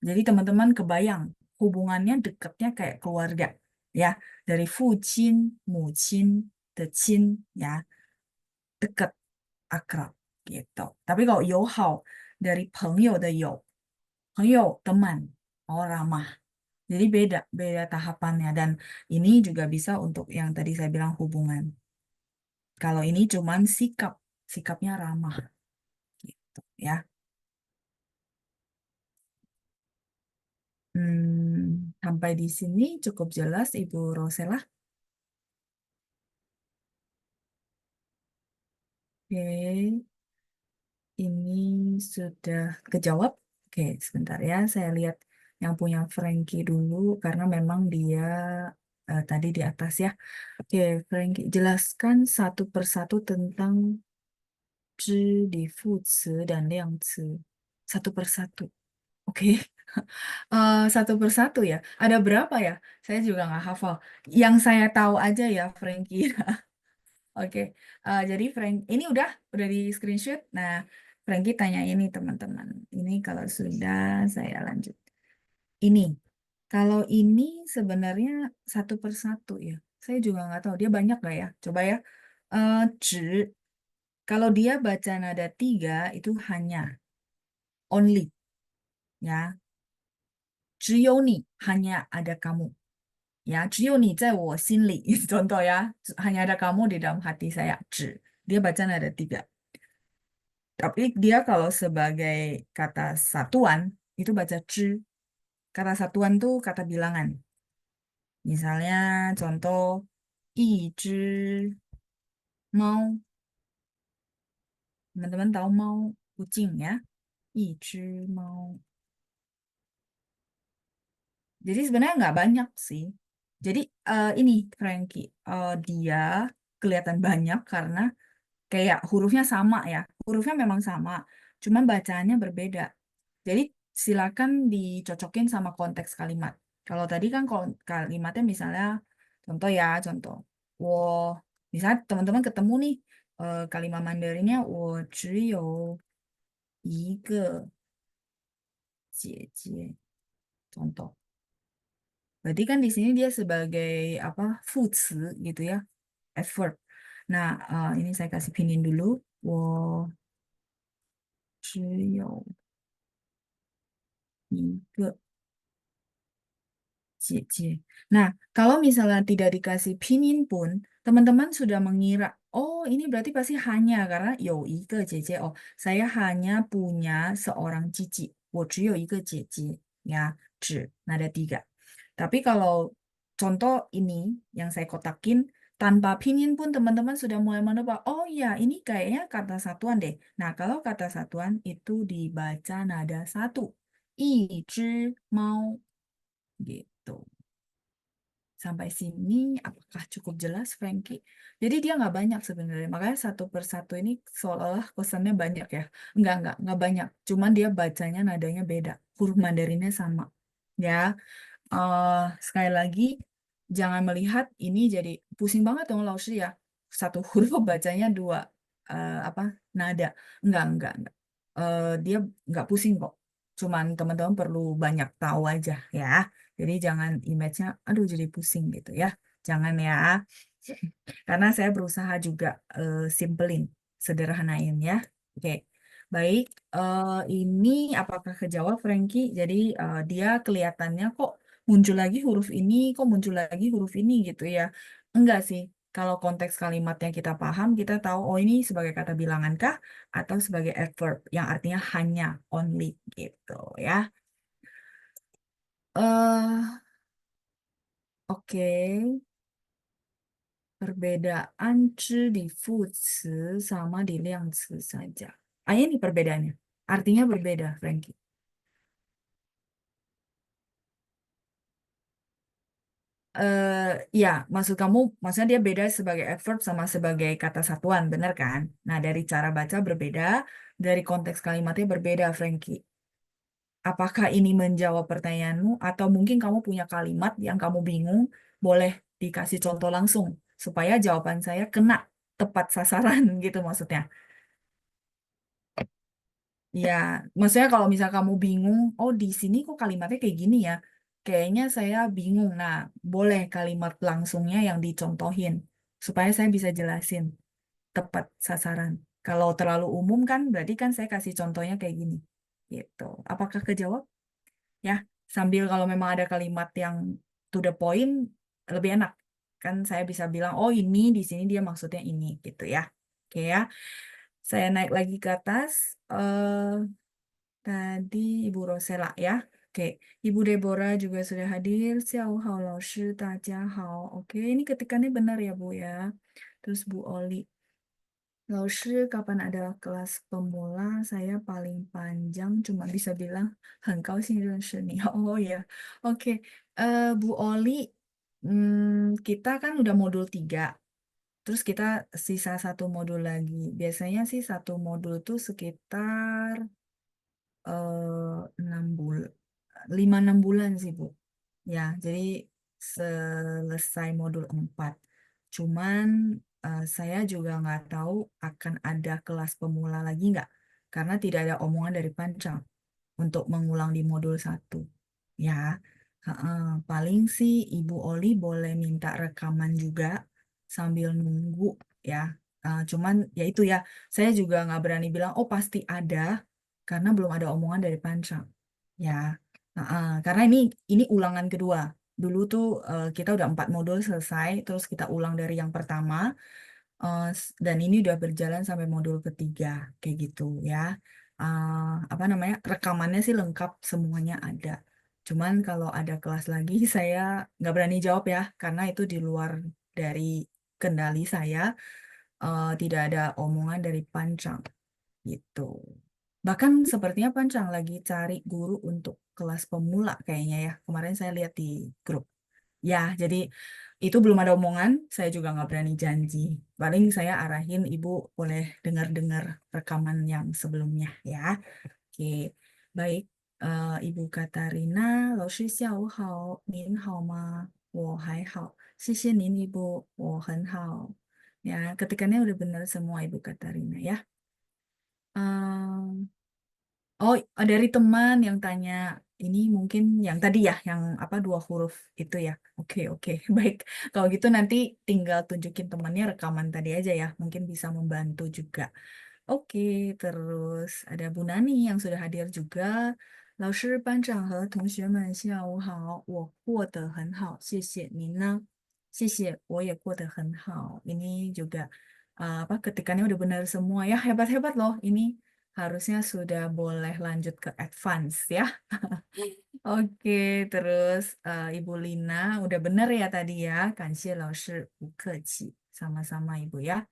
Speaker 1: Jadi teman-teman kebayang hubungannya dekatnya kayak keluarga ya. Dari fucin, mucin, decin ya, dekat, akrab gitu. Tapi kalau 友好 dari 朋友的友, 朋友 teman, oh ramah. Jadi beda, beda tahapannya dan ini juga bisa untuk yang tadi saya bilang hubungan. Kalau ini cuman sikap, sikapnya ramah gitu ya. Sampai di sini cukup jelas Ibu Rosela. Oke, ini sudah kejawab. Oke, sebentar ya, saya lihat yang punya Frankie dulu karena memang dia tadi di atas ya. Oke, Frankie, jelaskan satu persatu tentang 知, 理副词 dan 量词. Satu persatu. Oke, satu persatu ya. Ada berapa ya? Saya juga nggak hafal. Yang saya tahu aja ya, Frankie. Oke, jadi Frank ini udah di screenshot. Nah, Frankie tanya ini teman-teman. Ini kalau sudah saya lanjut. Ini, kalau ini sebenarnya satu persatu ya. Saya juga nggak tahu dia banyak nggak ya. Coba ya. 只 kalau dia baca nada tiga itu hanya only ya. 只有你 hanya ada kamu ya. 只有你在我心里 contoh ya. Hanya ada kamu di dalam hati saya. 只 dia baca nada tiga. Tapi dia kalau sebagai kata satuan itu baca ci. Kata satuan tuh kata bilangan. Misalnya contoh 一只猫. Teman-teman tahu mau kucing ya? 一只猫. Jadi sebenarnya nggak banyak sih. Jadi ini Frankie, dia kelihatan banyak karena kayak hurufnya sama ya. Hurufnya memang sama, cuman bacaannya berbeda. Jadi silakan dicocokin sama konteks kalimat. Kalau tadi kan kalimatnya misalnya contoh ya, contoh. 我 misalnya teman-teman ketemu nih kalimat Mandarinnya 我只有一个姐姐. Contoh. Berarti kan di sini dia sebagai apa? Fuci gitu ya. Effort. Nah, ini saya kasih pinin dulu. 我只有一个 Cie. Nah, kalau misalnya tidak dikasih pinyin pun, teman-teman sudah mengira, oh ini berarti pasti hanya karena 有一个姐姐. Oh, saya hanya punya seorang cici. 我只有一个姐姐. Ya, 只, nada tiga. Tapi kalau contoh ini yang saya kotakin, tanpa pinyin pun teman-teman sudah mulai menebak, oh ya ini kayaknya kata satuan deh. Nah, kalau kata satuan itu dibaca nada satu. 一只猫 gitu. Sampai sini apakah cukup jelas, Frankie? Jadi dia nggak banyak sebenarnya. Makanya satu persatu ini seolah-olah kosannya banyak ya. Nggak banyak. Cuman dia bacanya nadanya beda. Huruf Mandarinnya sama. Ya, eh sekali lagi jangan melihat ini jadi pusing banget dong, Lao Shi ya. Satu huruf bacanya dua apa nada. Enggak. Dia nggak pusing kok. Cuman teman-teman perlu banyak tahu aja ya. Jadi jangan image-nya, aduh jadi pusing gitu ya. Jangan ya. Karena saya berusaha juga simpelin, sederhanain ya. Oke, baik. Ini apakah kejawab Frankie? Jadi dia kelihatannya kok muncul lagi huruf ini, kok muncul lagi huruf ini gitu ya. Enggak sih. Kalau konteks kalimatnya kita paham, kita tahu, oh ini sebagai kata bilangan kah? Atau sebagai adverb yang artinya hanya, only gitu ya. Oke. Perbedaan 之 di 副词 sama di 量词 saja. Ah, ini perbedaannya. Artinya berbeda, Frankie. Ya, maksud kamu, maksudnya dia beda sebagai adverb sama sebagai kata satuan, benar kan? Nah, dari cara baca berbeda, dari konteks kalimatnya berbeda, Frankie. Apakah ini menjawab pertanyaanmu, atau mungkin kamu punya kalimat yang kamu bingung, boleh dikasih contoh langsung, supaya jawaban saya kena tepat sasaran gitu maksudnya. Ya, maksudnya kalau misal kamu bingung, oh di sini kok kalimatnya kayak gini ya, kayaknya saya bingung. Nah, boleh kalimat langsungnya yang dicontohin, supaya saya bisa jelasin tepat sasaran. Kalau terlalu umum kan, berarti kan saya kasih contohnya kayak gini. Gitu. Apakah kejawab? Ya, sambil kalau memang ada kalimat yang to the point, lebih enak. Kan saya bisa bilang, oh ini, di sini dia maksudnya ini, gitu ya. Oke ya, saya naik lagi ke atas. Tadi Ibu Rosela ya. Oke, Ibu Deborah juga sudah hadir. Xiao hao lao shi, daja hao. Oke, ini ketikannya benar ya Bu ya. Terus Bu Oli. Lao shi, kapan ada kelas pemula? Saya paling panjang cuma bisa bilang 很高兴认识你. Oh ya. Oke, Bu Oli, kita kan udah modul 3. Terus kita sisa satu modul lagi. Biasanya sih satu modul tuh sekitar 6 bulan, 5-6 bulan sih Bu. Ya, jadi selesai modul 4. Cuman saya juga nggak tahu akan ada kelas pemula lagi nggak, karena tidak ada omongan dari Pancang untuk mengulang di modul 1. Ya, heeh, paling sih Ibu Oli boleh minta rekaman juga sambil nunggu ya. Cuman ya itu ya, saya juga nggak berani bilang, oh pasti ada, karena belum ada omongan dari Pancang. Ya, karena ini ulangan kedua. Dulu tuh kita udah 4 modul selesai, terus kita ulang dari yang pertama. Dan ini udah berjalan sampai modul ketiga kayak gitu ya. Apa namanya, rekamannya sih lengkap, semuanya ada. Cuman kalau ada kelas lagi saya nggak berani jawab ya, karena itu di luar dari kendali saya. Tidak ada omongan dari Pancang gitu. Bahkan sepertinya Pancang lagi cari guru untuk kelas pemula kayaknya ya. Kemarin saya lihat di grup. Ya, jadi itu belum ada omongan, saya juga nggak berani janji. Paling saya arahin Ibu boleh dengar-dengar rekaman yang sebelumnya ya. Oke, baik. Ibu Katarina, 老师下午好，您好吗？我还好，谢谢您Ibu，我很好. Ya, ketikannya udah benar semua Ibu Katarina ya. Ehm, Oh, dari teman yang tanya, ini mungkin yang tadi ya, yang apa 2 huruf itu ya. Oke, oke, baik. Kalau gitu nanti tinggal tunjukin temannya rekaman tadi aja ya, mungkin bisa membantu juga. Oke, terus ada Bu Nani yang sudah hadir juga. 老师、班长和同学们下午好，我过得很好，谢谢您呢？谢谢，我也过得很好. Ini juga apa ketikannya udah benar semua ya, hebat-hebat loh. Ini harusnya sudah boleh lanjut ke advance ya. Oke, terus Ibu Lina udah benar ya tadi ya. 感谢老师，不客气. Sama-sama Ibu ya.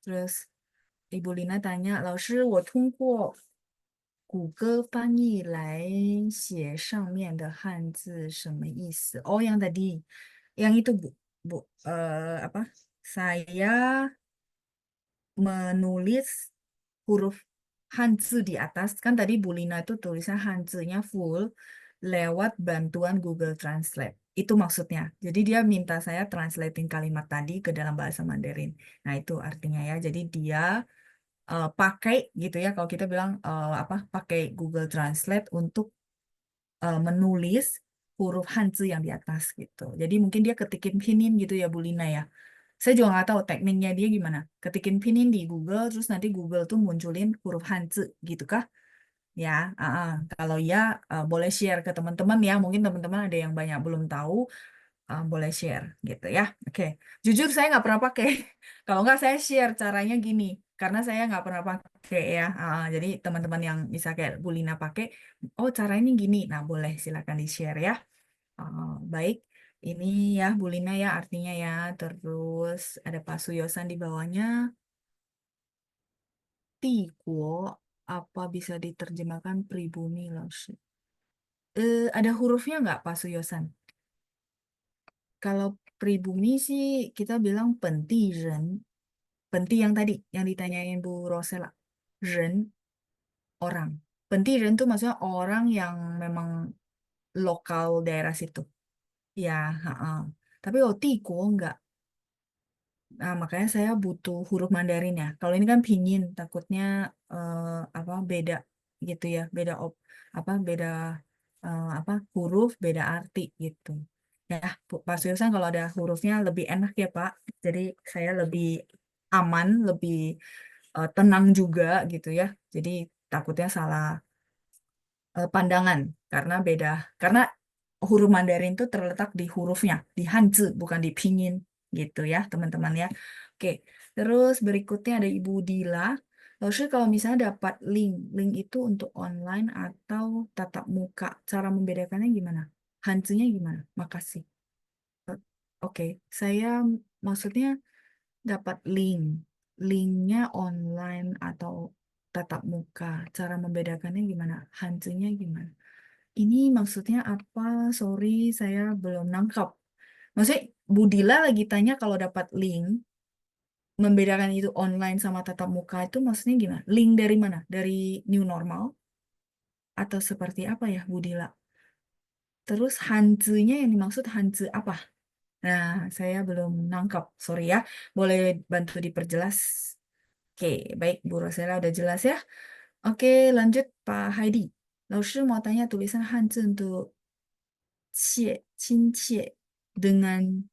Speaker 1: Terus Ibu Lina tanya, 老师，我通过谷歌翻译来写上面的汉字什么意思? Oh, yang tadi, yang itu Bu, Bu, apa? Saya menulis huruf Hanzi di atas. Kan tadi Bu Lina itu tulisan Hanzinya full lewat bantuan Google Translate. Itu maksudnya. Jadi dia minta saya translatein kalimat tadi ke dalam bahasa Mandarin. Nah, itu artinya ya. Jadi dia pakai gitu ya, kalau kita bilang apa, pakai Google Translate untuk menulis huruf Hanzi yang di atas gitu. Jadi mungkin dia ketikin pinin gitu ya Bu Lina ya. Saya juga nggak tahu tekniknya dia gimana. Ketikin pinin di Google, terus nanti Google tuh munculin huruf Hanzi gitu kah? Ya, kalau ya boleh share ke teman-teman ya. Mungkin teman-teman ada yang banyak belum tahu, boleh share gitu ya. Oke, jujur saya nggak pernah pakai. Kalau nggak saya share caranya gini, karena saya nggak pernah pakai ya. Jadi teman-teman yang bisa kayak Bu Lina pakai, oh caranya gini. Nah boleh silakan di share ya. Baik, ini ya Bu Lina ya artinya ya. Terus ada Pak Suyosan di bawahnya. Tiguo, apa bisa diterjemahkan pribumi loh? Ada hurufnya nggak Pak Suyosan? Kalau pribumi sih kita bilang pentiren. Penti yang tadi, yang ditanyain Bu Rosela. Ren, orang. Pentiren tuh maksudnya orang yang memang lokal daerah situ. Ya, ha-ha. Tapi kalau Tiko nggak. Nah, makanya saya butuh huruf Mandarin ya. Kalau ini kan pinyin, takutnya eh, apa beda gitu ya, beda beda apa huruf, beda arti gitu. Ya, Pak Suyusan kalau ada hurufnya lebih enak ya Pak. Jadi saya lebih aman, lebih tenang juga gitu ya. Jadi takutnya salah pandangan karena beda. Karena huruf Mandarin itu terletak di hurufnya, di Hanzi, bukan di pinyin gitu ya, teman-teman ya. Oke, terus berikutnya ada Ibu Dila. Lalu kalau misalnya dapat link itu untuk online atau tatap muka, cara membedakannya gimana? Hanzinya gimana? Makasih. Oke, saya maksudnya dapat linknya online atau tatap muka. Cara membedakannya gimana? Hanzinya gimana? Ini maksudnya apa? Sorry, saya belum nangkap. Maksudnya Budila lagi tanya kalau dapat link, membedakan itu online sama tatap muka itu maksudnya gimana? Link dari mana? Dari new normal? Atau seperti apa ya Budila? Terus Hanzi-nya yang dimaksud Hanzi apa? Nah, saya belum nangkap. Sorry ya. Boleh bantu diperjelas? Oke, baik Bu Rosela udah jelas ya. Oke, lanjut Pak Heidi. Lalu mau tanya tulisan Hanzi untuk 亲切 dengan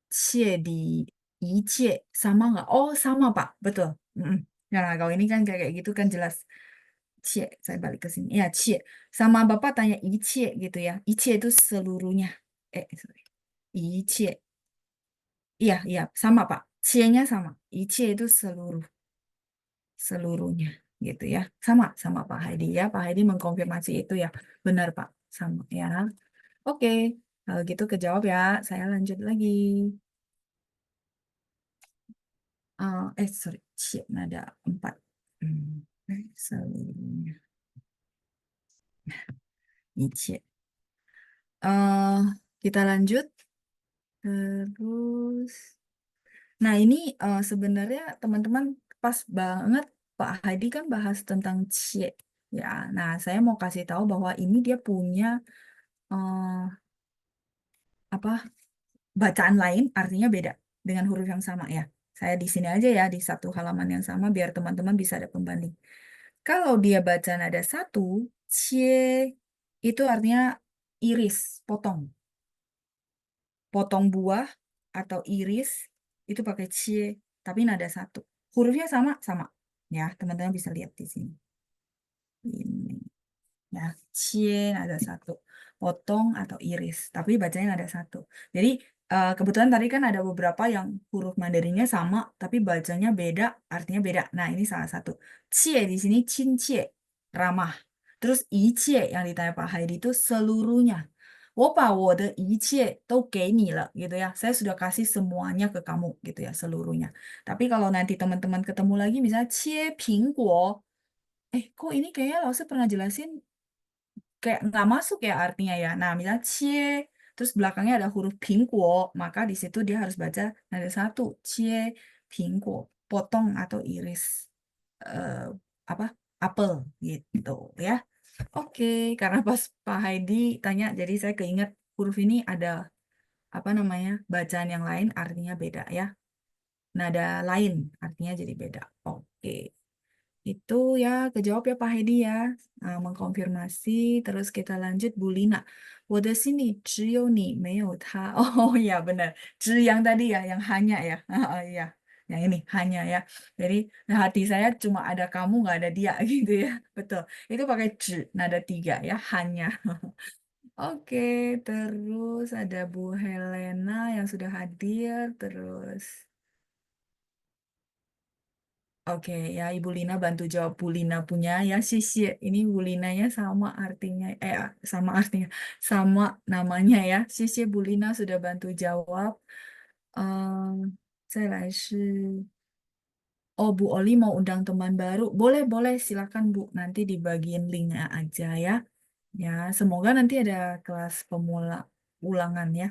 Speaker 1: 切 di 一切 sama nggak? Oh sama Pak, betul. Mm-mm. Nah kalau ini kan kayak gitu kan jelas. Cie, saya balik ke sini. Ya cie, sama Bapak tanya 一切 gitu ya. 一切 itu seluruhnya. Sorry. 一切, iya iya sama Pak. Cie-nya sama. 一切 itu seluruhnya gitu ya. Sama Pak Heidi ya. Pak Heidi mengkonfirmasi itu ya. Benar Pak, sama ya. Oke, kalau gitu kejawab ya. Saya lanjut lagi. Sorry, shit, nada 4. Seluruhnya. Ichi. Eh, kita lanjut. Terus, nah ini sebenarnya teman-teman pas banget Pak Hadi kan bahas tentang cie. Ya, nah saya mau kasih tahu bahwa ini dia punya eh, apa bacaan lain, artinya beda dengan huruf yang sama ya. Saya di sini aja ya, di satu halaman yang sama biar teman-teman bisa ada pembanding. Kalau dia baca nada satu, cie itu artinya iris, potong. Potong buah atau iris itu pakai cie, tapi nada satu. Hurufnya sama. Ya, teman-teman bisa lihat di sini. Ini. Ya, cien ada satu, potong atau iris, tapi bacanya ada satu. Jadi kebetulan tadi kan ada beberapa yang huruf Mandarinnya sama, tapi bacanya beda, artinya beda. Nah, ini salah satu. Cie di sini cie, ramah. Terus icie yang ditanya Pak Haidi itu seluruhnya. 我把我的一切都给你了 gitu ya. Saya sudah kasih semuanya ke kamu gitu ya, seluruhnya. Tapi kalau nanti teman-teman ketemu lagi misalnya 切苹果 kok ini kayaknya Lause pernah jelasin kayak nggak masuk ya artinya ya. Nah, misalnya cie, terus belakangnya ada huruf pingguo, maka di situ dia harus baca nada satu, cie, pingguo, potong atau iris eh, apa apel gitu ya. Oke, karena pas Pak Heidi tanya, jadi saya keinget huruf ini ada apa namanya bacaan yang lain artinya beda ya. nada lain, artinya jadi beda. Oke. Itu ya kejawab ya Pak Hedi ya. Nah, mengkonfirmasi, terus kita lanjut Bu Lina. 我的心里只有你没有他. Oh ya benar. 只 yang tadi ya, yang hanya ya. Ah, iya. Yang ini hanya ya. Jadi hati saya cuma ada kamu nggak ada dia gitu ya. Betul. Itu pakai 只 nada tiga ya, hanya. Oke, terus ada Bu Helena yang sudah hadir, terus oke, ya Ibu Lina bantu jawab Bu Lina punya ya sisi ini Bu Linanya sama artinya sama artinya sama namanya ya. Sisi Bu Lina sudah bantu jawab. Saya Oh Bu Oli mau undang teman baru. Boleh boleh silakan Bu. Nanti dibagiin linknya aja ya. Ya semoga nanti ada kelas pemula ulangan ya.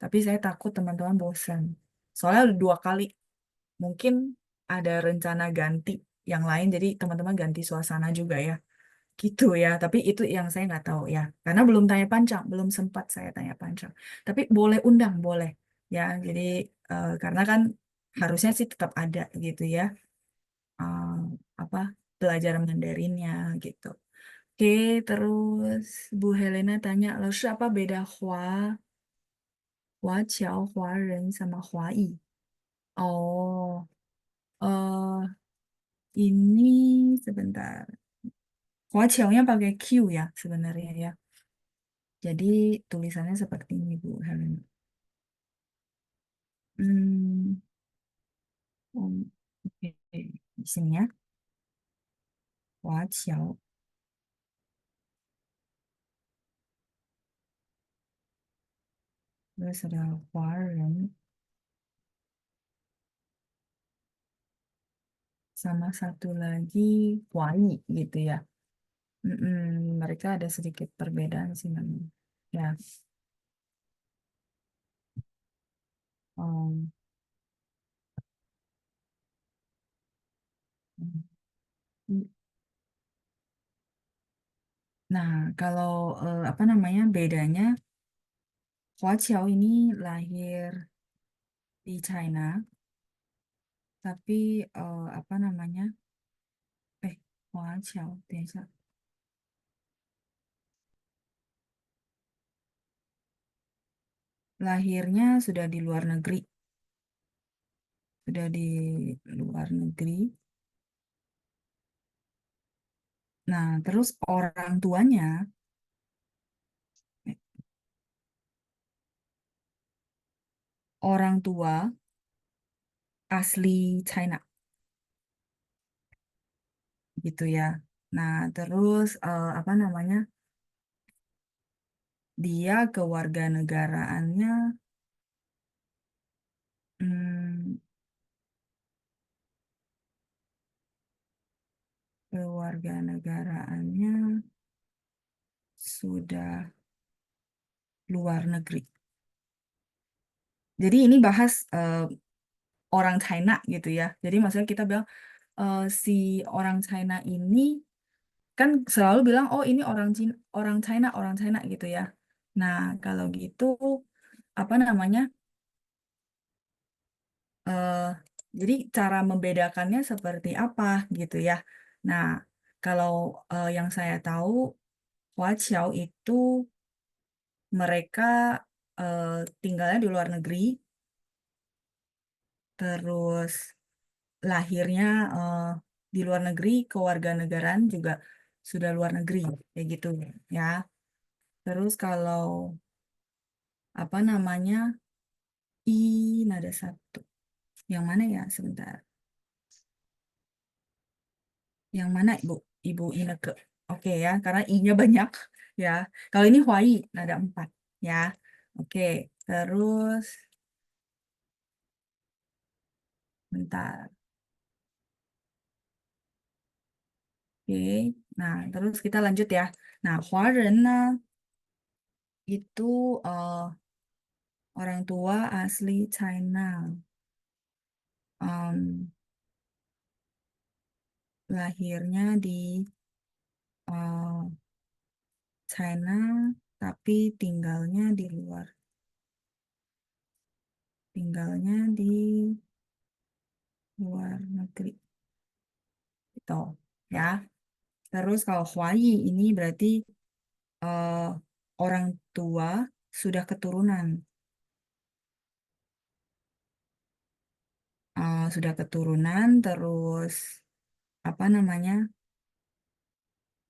Speaker 1: Tapi saya takut teman-teman bosan. Soalnya udah 2 kali. Mungkin ada rencana ganti yang lain, jadi teman-teman ganti suasana juga ya. Gitu ya, tapi itu yang saya nggak tahu ya. Karena belum tanya panjang, belum sempat saya tanya panjang. Tapi boleh undang, boleh. Ya, jadi karena kan harusnya sih tetap ada gitu ya. eh, apa belajar Mandarinnya gitu. Oke, terus Bu Helena tanya, lalu apa beda Hua Qiao, Hua Ren sama Hua Yi? Oh, eh ini sebentar. Huaqiao-nya pakai Q ya sebenarnya ya. Jadi tulisannya seperti ini Bu Helen. Hmm, oke. Di sini ya. Huaqiao. Terus ada Huaren sama satu lagi Huai gitu ya. Mereka ada sedikit perbedaan sih memang. Ya. um, Nah, kalau apa namanya bedanya, Huaqiao ini lahir di China, tapi apa namanya? Eh, Huaqiao, 等一下. Lahirnya sudah di luar negeri, sudah di luar negeri. Nah, terus eh, orang tua asli China, gitu ya. Nah, terus apa namanya? Dia kewarganegaraannya, hmm, kewarganegaraannya sudah luar negeri. Jadi ini bahas orang China gitu ya. Jadi maksudnya kita bilang si orang China ini kan selalu bilang oh ini orang China gitu ya. Nah kalau gitu apa namanya? eh jadi cara membedakannya seperti apa gitu ya. Nah kalau yang saya tahu Huaqiao itu mereka eh, tinggalnya di luar negeri, terus lahirnya di luar negeri, kewarganegaraan juga sudah luar negeri kayak gitu ya. Terus kalau apa namanya I nada satu. Yang mana ya? Sebentar. Yang mana Ibu? Ibu Ineke. Oke ya, karena I-nya banyak ya. Kalau ini Huai nada 4 ya. Oke, terus bentar. Oke. Nah, terus kita lanjut ya. Nah, Huaren itu orang tua asli China. Em, lahirnya di eh, China, tapi tinggalnya di. Tinggalnya di luar negeri. Itu ya. Terus kalau Huayi ini berarti eh, orang tua sudah keturunan. Sudah keturunan, terus apa namanya?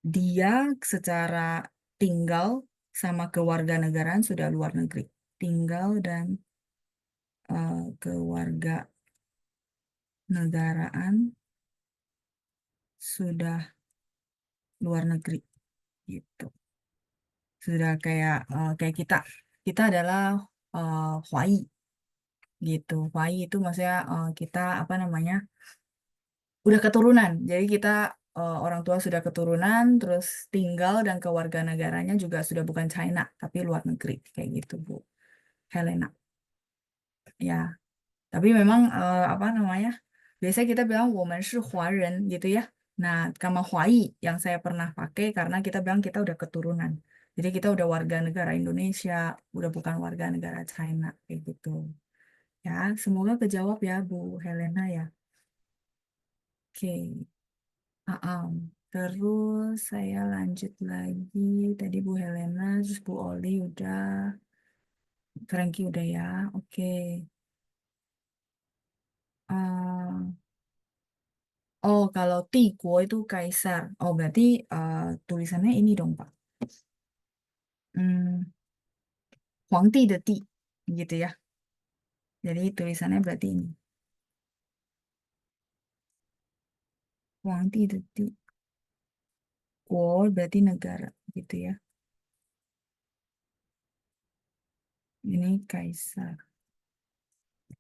Speaker 1: Dia secara tinggal sama kewarganegaraan sudah luar negeri. Tinggal dan kewarganegaraan sudah luar negeri gitu. Sudah kayak kita. Kita adalah Huai gitu. Huai itu maksudnya kita apa namanya? Udah keturunan. Jadi kita orang tua sudah keturunan, terus tinggal dan kewarganegaranya juga sudah bukan China, tapi luar negeri kayak gitu, Bu Helena. Ya, tapi memang apa namanya? Biasanya kita bilang 我们是华人 gitu ya. Nah, sama Huai yang saya pernah pakai karena kita bilang kita udah keturunan. Jadi kita udah warga negara Indonesia, udah bukan warga negara China kayak gitu. Ya, semoga kejawab ya Bu Helena ya. Oke. Terus saya lanjut lagi. Tadi Bu Helena, terus Bu Oli udah, Frankie udah ya. Oke. Eh, oh, kalau Tiguo itu kaisar. Oh, berarti tulisannya ini dong, Pak. Hmm, 皇帝的帝, gitu ya. Jadi tulisannya berarti ini. 皇帝的帝. Guo berarti negara, gitu ya. Ini kaisar.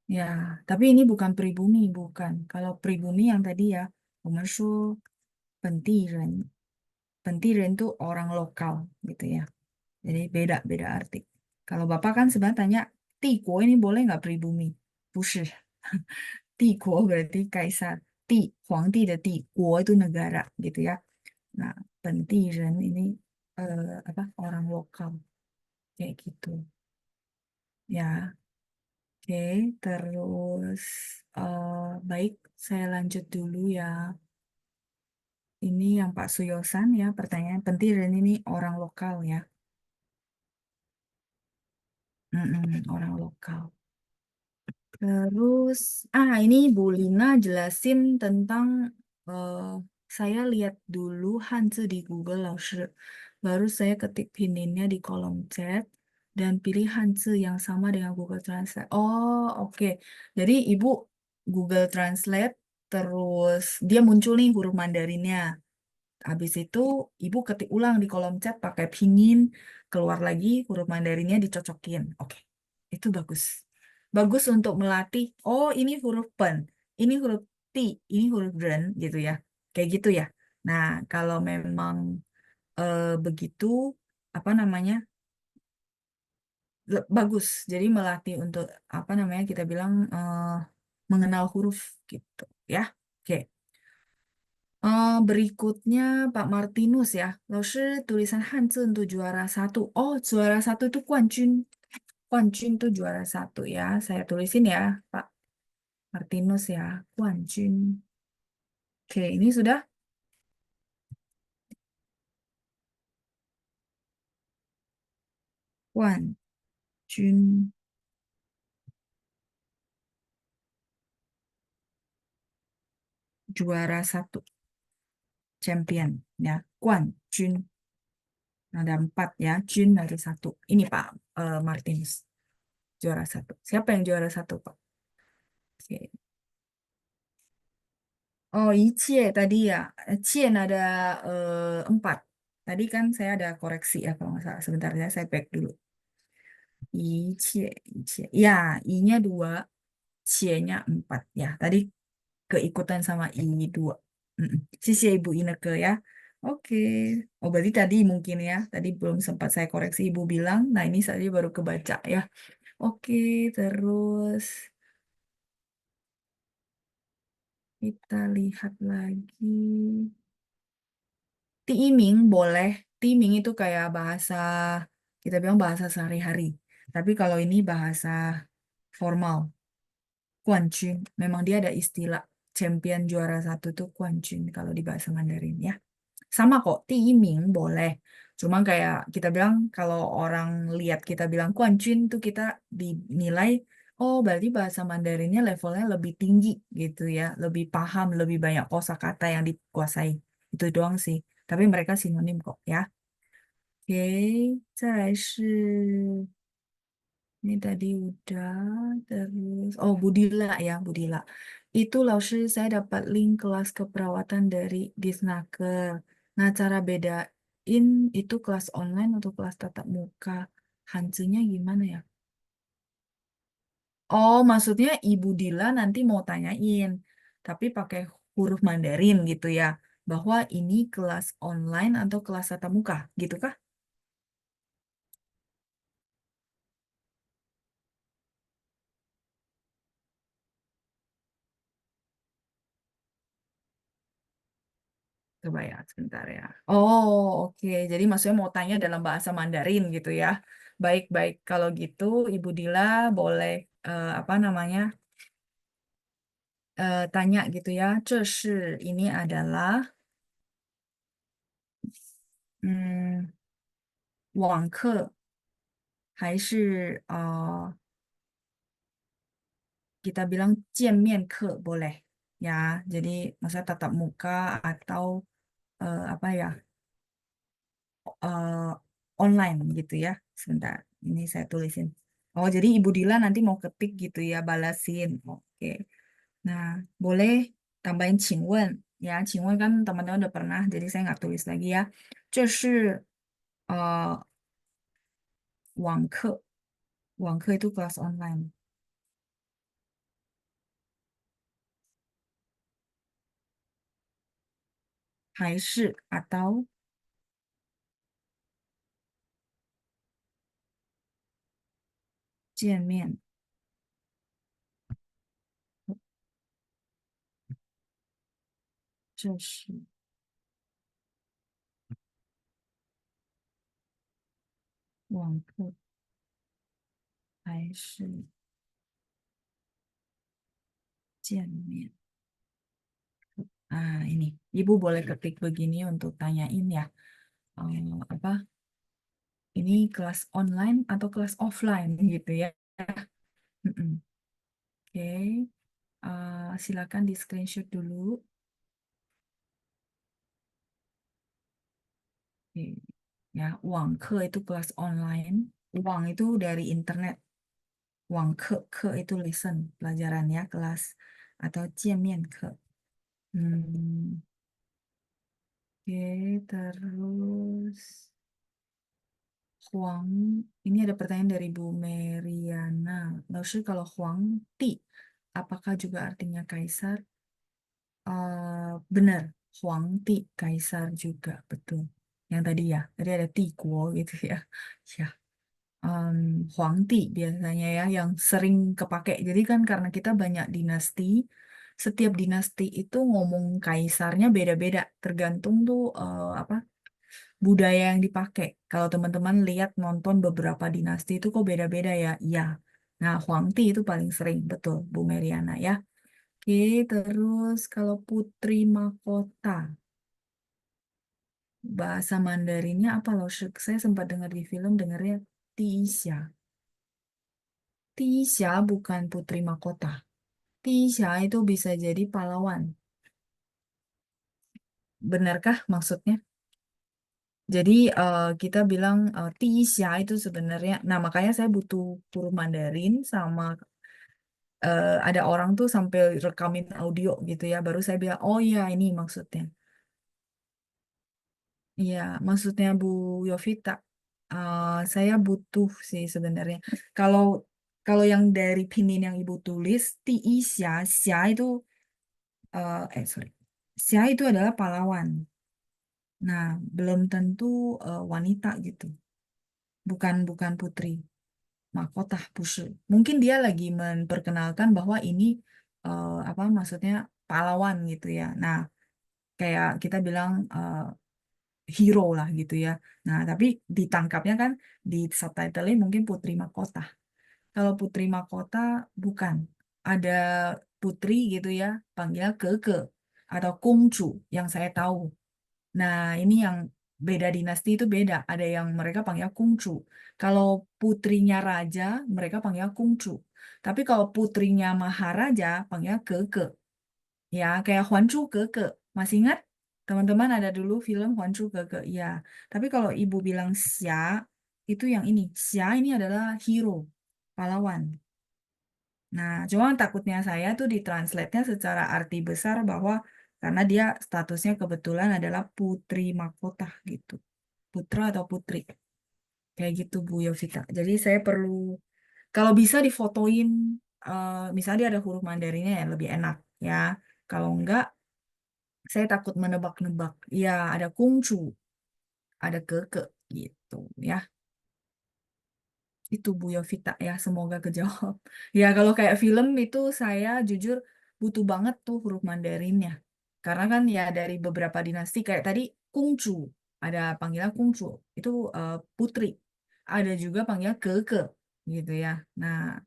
Speaker 1: Ya, tapi ini bukan pribumi, bukan. Kalau pribumi yang tadi ya, 我们说本地人. Pentirin tuh orang lokal gitu ya. Jadi beda-beda arti. Kalau Bapak kan sebenarnya tanya, Tiguo ini boleh nggak pribumi? Bushi. Tiguo berarti kaisar. Ti, Huangdi de Ti. Guo itu negara gitu ya. Nah, Pentirin ini apa orang lokal kayak gitu. Ya, oke. Terus baik, saya lanjut dulu ya. Ini yang Pak Suyosan ya, pertanyaan Pentirin ini orang lokal ya. Orang lokal. Terus, ini Bu Lina jelasin tentang eh, saya lihat dulu Hanzi di Google Laoshi. Baru saya ketik pininnya di kolom chat dan pilih Hanzi yang sama dengan Google Translate. Oh, oke. Jadi Ibu Google Translate terus dia muncul nih huruf Mandarinnya. Habis itu ibu ketik ulang di kolom chat pakai pingin, keluar lagi huruf Mandarinnya dicocokin. Oke, itu bagus. Bagus untuk melatih, oh ini huruf pen, ini huruf ti, ini huruf ren gitu ya. Kayak gitu ya. Nah, kalau memang begitu, apa namanya, bagus. Jadi melatih untuk, apa namanya, kita bilang mengenal huruf gitu ya. Oke. Berikutnya Pak Martinus ya. Lalu tulisan Hanzi untuk juara satu. Oh, juara satu itu Kuan Jun. Kuan Jun itu juara satu ya. Saya tulisin ya, Pak Martinus ya. Kuan Jun. Oke, ini sudah Kuan Jun juara satu. Champion ya. Kuan Jun. Ada empat ya. Jun ada satu. Ini Pak Martinus. Juara satu. Siapa yang juara satu, Pak? Oke. Oh, Icie tadi ya. Cien ada empat. Tadi kan saya ada koreksi ya kalau nggak salah. Sebentar ya, saya back dulu. Icie, Icie. Ya, I-nya dua, C-nya empat. Ya, tadi keikutan sama I dua. Mm-mm. Sisi Ibu Ineke ya. Oke. Oh, berarti tadi mungkin ya. Tadi belum sempat saya koreksi Ibu bilang. Nah, ini saya baru kebaca ya. Oke, terus kita lihat lagi. Tiiming boleh. Tiiming itu kayak bahasa, kita bilang bahasa sehari-hari. Tapi kalau ini bahasa formal, Guanqun, memang dia ada istilah. champion juara satu tuh Quanjun kalau di bahasa Mandarin ya. Sama kok, Tiiming boleh. Cuma kayak kita bilang kalau orang lihat kita bilang Quanjun tuh kita dinilai, oh berarti bahasa Mandarinnya levelnya lebih tinggi gitu ya, lebih paham, lebih banyak kosakata yang dikuasai. Itu doang sih. Tapi mereka sinonim kok ya. Oke, 再来是 ini tadi udah, terus, oh Budila ya, Budila. Itu Laoshi saya dapat link kelas keperawatan dari Disnaker. Nah, cara bedain itu kelas online atau kelas tatap muka. Hanzunya gimana ya? Oh, maksudnya Ibu Dila nanti mau tanyain, tapi pakai huruf Mandarin gitu ya, bahwa ini kelas online atau kelas tatap muka, gitu kah? Coba ya, sebentar ya. Oh, oke. Jadi maksudnya mau tanya dalam bahasa Mandarin gitu ya. Baik-baik. Kalau gitu, Ibu Dila boleh apa namanya tanya gitu ya. 这是 ini adalah 嗯网课还是kita bilang 见面课 boleh ya. Jadi maksudnya tatap muka atau apa ya eh, online gitu ya. Sebentar, ini saya tulisin. Oh, jadi Ibu Dila nanti mau ketik gitu ya, balasin. Oke. Nah, boleh tambahin 请问 ya. 请问 kan teman-teman udah pernah, jadi saya nggak tulis lagi ya. 这是网课，网课 itu kelas online. 还是 atau 见面，这是网课还是见面？Ah, ini. Ibu boleh ketik begini untuk tanyain ya. Apa? Ini kelas online atau kelas offline gitu ya. Mm-mm. Oke. Silakan di screenshot dulu. Oke. Ya, Wangke itu kelas online. Wang itu dari internet. Wangke, ke itu lesson, pelajaran ya, kelas. Atau 见面课. Oke, terus Huang, ini ada pertanyaan dari Bu Meriana. Lalu kalau Huang Ti, apakah juga artinya kaisar? Benar, Huang Ti, kaisar juga, betul. Yang tadi ya, tadi ada Ti Guo gitu ya. Ya, em, Huang Ti biasanya ya, yang sering kepake. Jadi kan karena kita banyak dinasti, setiap dinasti itu ngomong kaisarnya beda-beda, tergantung tuh apa budaya yang dipakai. Kalau teman-teman lihat nonton beberapa dinasti itu kok beda-beda ya. Iya. Nah, Huangti itu paling sering, betul, Bu Meriana ya. Oke, terus kalau Putri Mahkota, bahasa Mandarinnya apa loh? Saya sempat dengar di film, dengarnya Tisha. Tisha bukan Putri Mahkota. Tisha itu bisa jadi pahlawan. Benarkah maksudnya? Jadi kita bilang Tisha itu sebenarnya, nah makanya saya butuh huruf Mandarin sama ada orang tuh sampai rekamin audio gitu ya, baru saya bilang, oh iya ini maksudnya. Iya, maksudnya Bu Yovita, saya butuh sih sebenarnya. Kalau kalau yang dari Pinin yang Ibu tulis, Ti Xia, Xia itu, sorry, Xia itu adalah pahlawan. Nah, belum tentu wanita gitu, bukan bukan putri. Mahkota Bushu. Mungkin dia lagi memperkenalkan bahwa ini apa maksudnya pahlawan gitu ya. Nah, kayak kita bilang hero lah gitu ya. Nah, tapi ditangkapnya kan di subtitle-nya mungkin Putri Mahkota. Kalau Putri Mahkota bukan. Ada putri gitu ya, panggil keke atau kungcu yang saya tahu. Nah, ini yang beda dinasti itu beda. Ada yang mereka panggil kungcu. Kalau putrinya raja, mereka panggil kungcu. Tapi kalau putrinya maharaja, panggil keke. Ya, kayak Huan Chu Keke. Masih ingat? Teman-teman ada dulu film Huan Chu Keke. Ya, tapi kalau ibu bilang Xia, itu yang ini. Xia ini adalah hero, pahlawan. Nah, cuma takutnya saya tuh ditranslate-nya secara arti besar bahwa karena dia statusnya kebetulan adalah putri mahkota gitu. Putra atau putri. Kayak gitu Bu Yovita. Jadi saya perlu, kalau bisa difotoin, misalnya dia ada huruf Mandarinnya ya lebih enak ya. Kalau enggak, saya takut menebak-nebak. Ya, ada kungcu, ada keke gitu ya. Itu Bu Yovita ya, semoga kejawab. Ya, kalau kayak film itu saya jujur butuh banget tuh huruf Mandarinnya. Karena kan ya dari beberapa dinasti kayak tadi Kungcu, ada panggilan Kungcu, itu putri. Ada juga panggilan Keke gitu ya. Nah,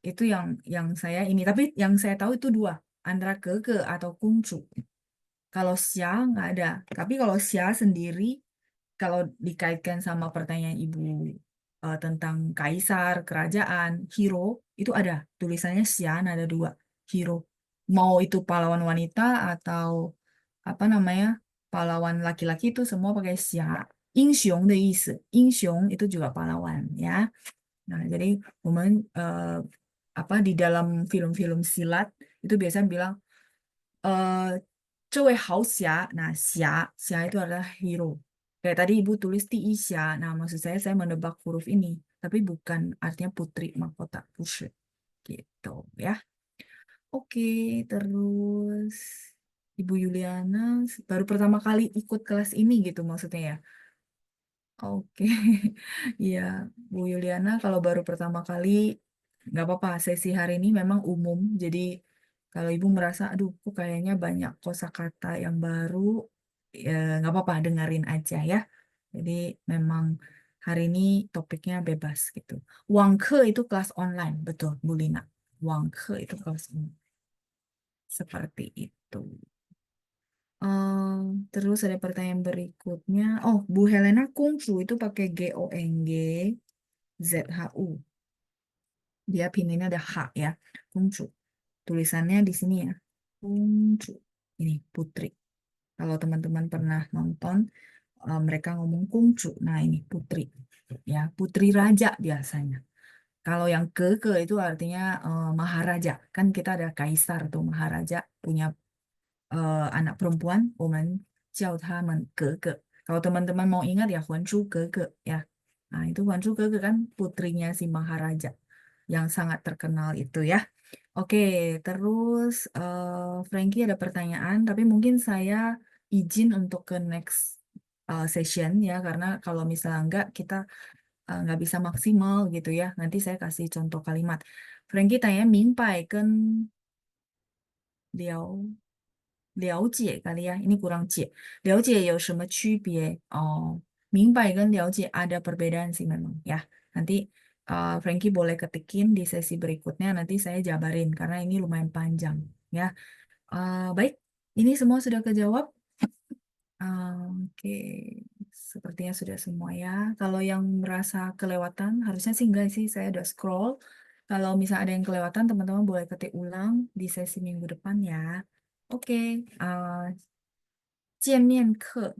Speaker 1: itu yang saya ini, tapi yang saya tahu itu dua, antara Keke atau Kungcu. Kalau Xia nggak ada. Tapi kalau Xia sendiri, kalau dikaitkan sama pertanyaan Ibu tentang kaisar, kerajaan, hero, itu ada. Tulisannya Xian ada dua, hero. Mau itu pahlawan wanita atau apa namanya, pahlawan laki-laki itu semua pakai Xia. Inxiong de isi. Inxiong itu juga pahlawan ya. Nah, jadi momen apa di dalam film-film silat itu biasanya bilang eh 这位豪侠, nah xia itu adalah hero. Kayak tadi Ibu tulis Ti Xia, nah maksud saya menebak huruf ini, tapi bukan artinya putri mahkota, push gitu ya. Oke, terus Ibu Yuliana baru pertama kali ikut kelas ini gitu maksudnya ya. Oke, iya Bu Yuliana kalau baru pertama kali nggak apa-apa. Sesi hari ini memang umum, jadi kalau Ibu merasa, aduh, kok kayaknya banyak kosakata yang baru, ya nggak apa-apa, dengerin aja ya. Jadi memang hari ini topiknya bebas gitu. Wangke itu kelas online, betul Bu Lina. Wangke itu kelas online, seperti itu. Terus ada pertanyaan berikutnya. Oh, Bu Helena Kungfu itu pakai GONGZHU. Dia pinginnya ada H ya. Kungfu. Tulisannya di sini ya. Kungfu. Ini Putri. Kalau teman-teman pernah nonton, mereka ngomong Kungfu. Nah, ini Putri. Ya, Putri Raja biasanya. Kalau yang ke itu artinya Maharaja. Kan kita ada Kaisar tuh Maharaja punya anak perempuan, 我们叫他们格格. Kalau teman-teman mau ingat ya, Huan Chu Gege ya. Nah, itu Huan Chu Gege kan putrinya si Maharaja yang sangat terkenal itu ya. Oke, terus Frankie ada pertanyaan, tapi mungkin saya izin untuk ke next session ya, karena kalau misalnya enggak, kita nggak bisa maksimal gitu ya. Nanti saya kasih contoh kalimat. Frankie tanya, 明白跟了kali ya, ini kurang 解. 了解有什么区别? Oh, 明白 跟了解 ada perbedaan sih memang ya. Nanti Frankie boleh ketikin di sesi berikutnya, nanti saya jabarin karena ini lumayan panjang ya. Baik, ini semua sudah kejawab. Oke, sepertinya sudah semua ya. Kalau yang merasa kelewatan, harusnya sih enggak sih, saya udah scroll. Kalau misalnya ada yang kelewatan, teman-teman boleh ketik ulang di sesi minggu depan ya. Oke, uh, 见面课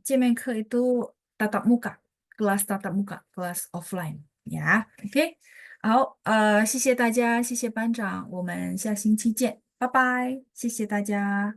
Speaker 1: itu tatap muka, kelas tatap muka, kelas offline ya. Oke, 好，谢谢大家，谢谢班长，我们下星期见，拜拜，谢谢大家。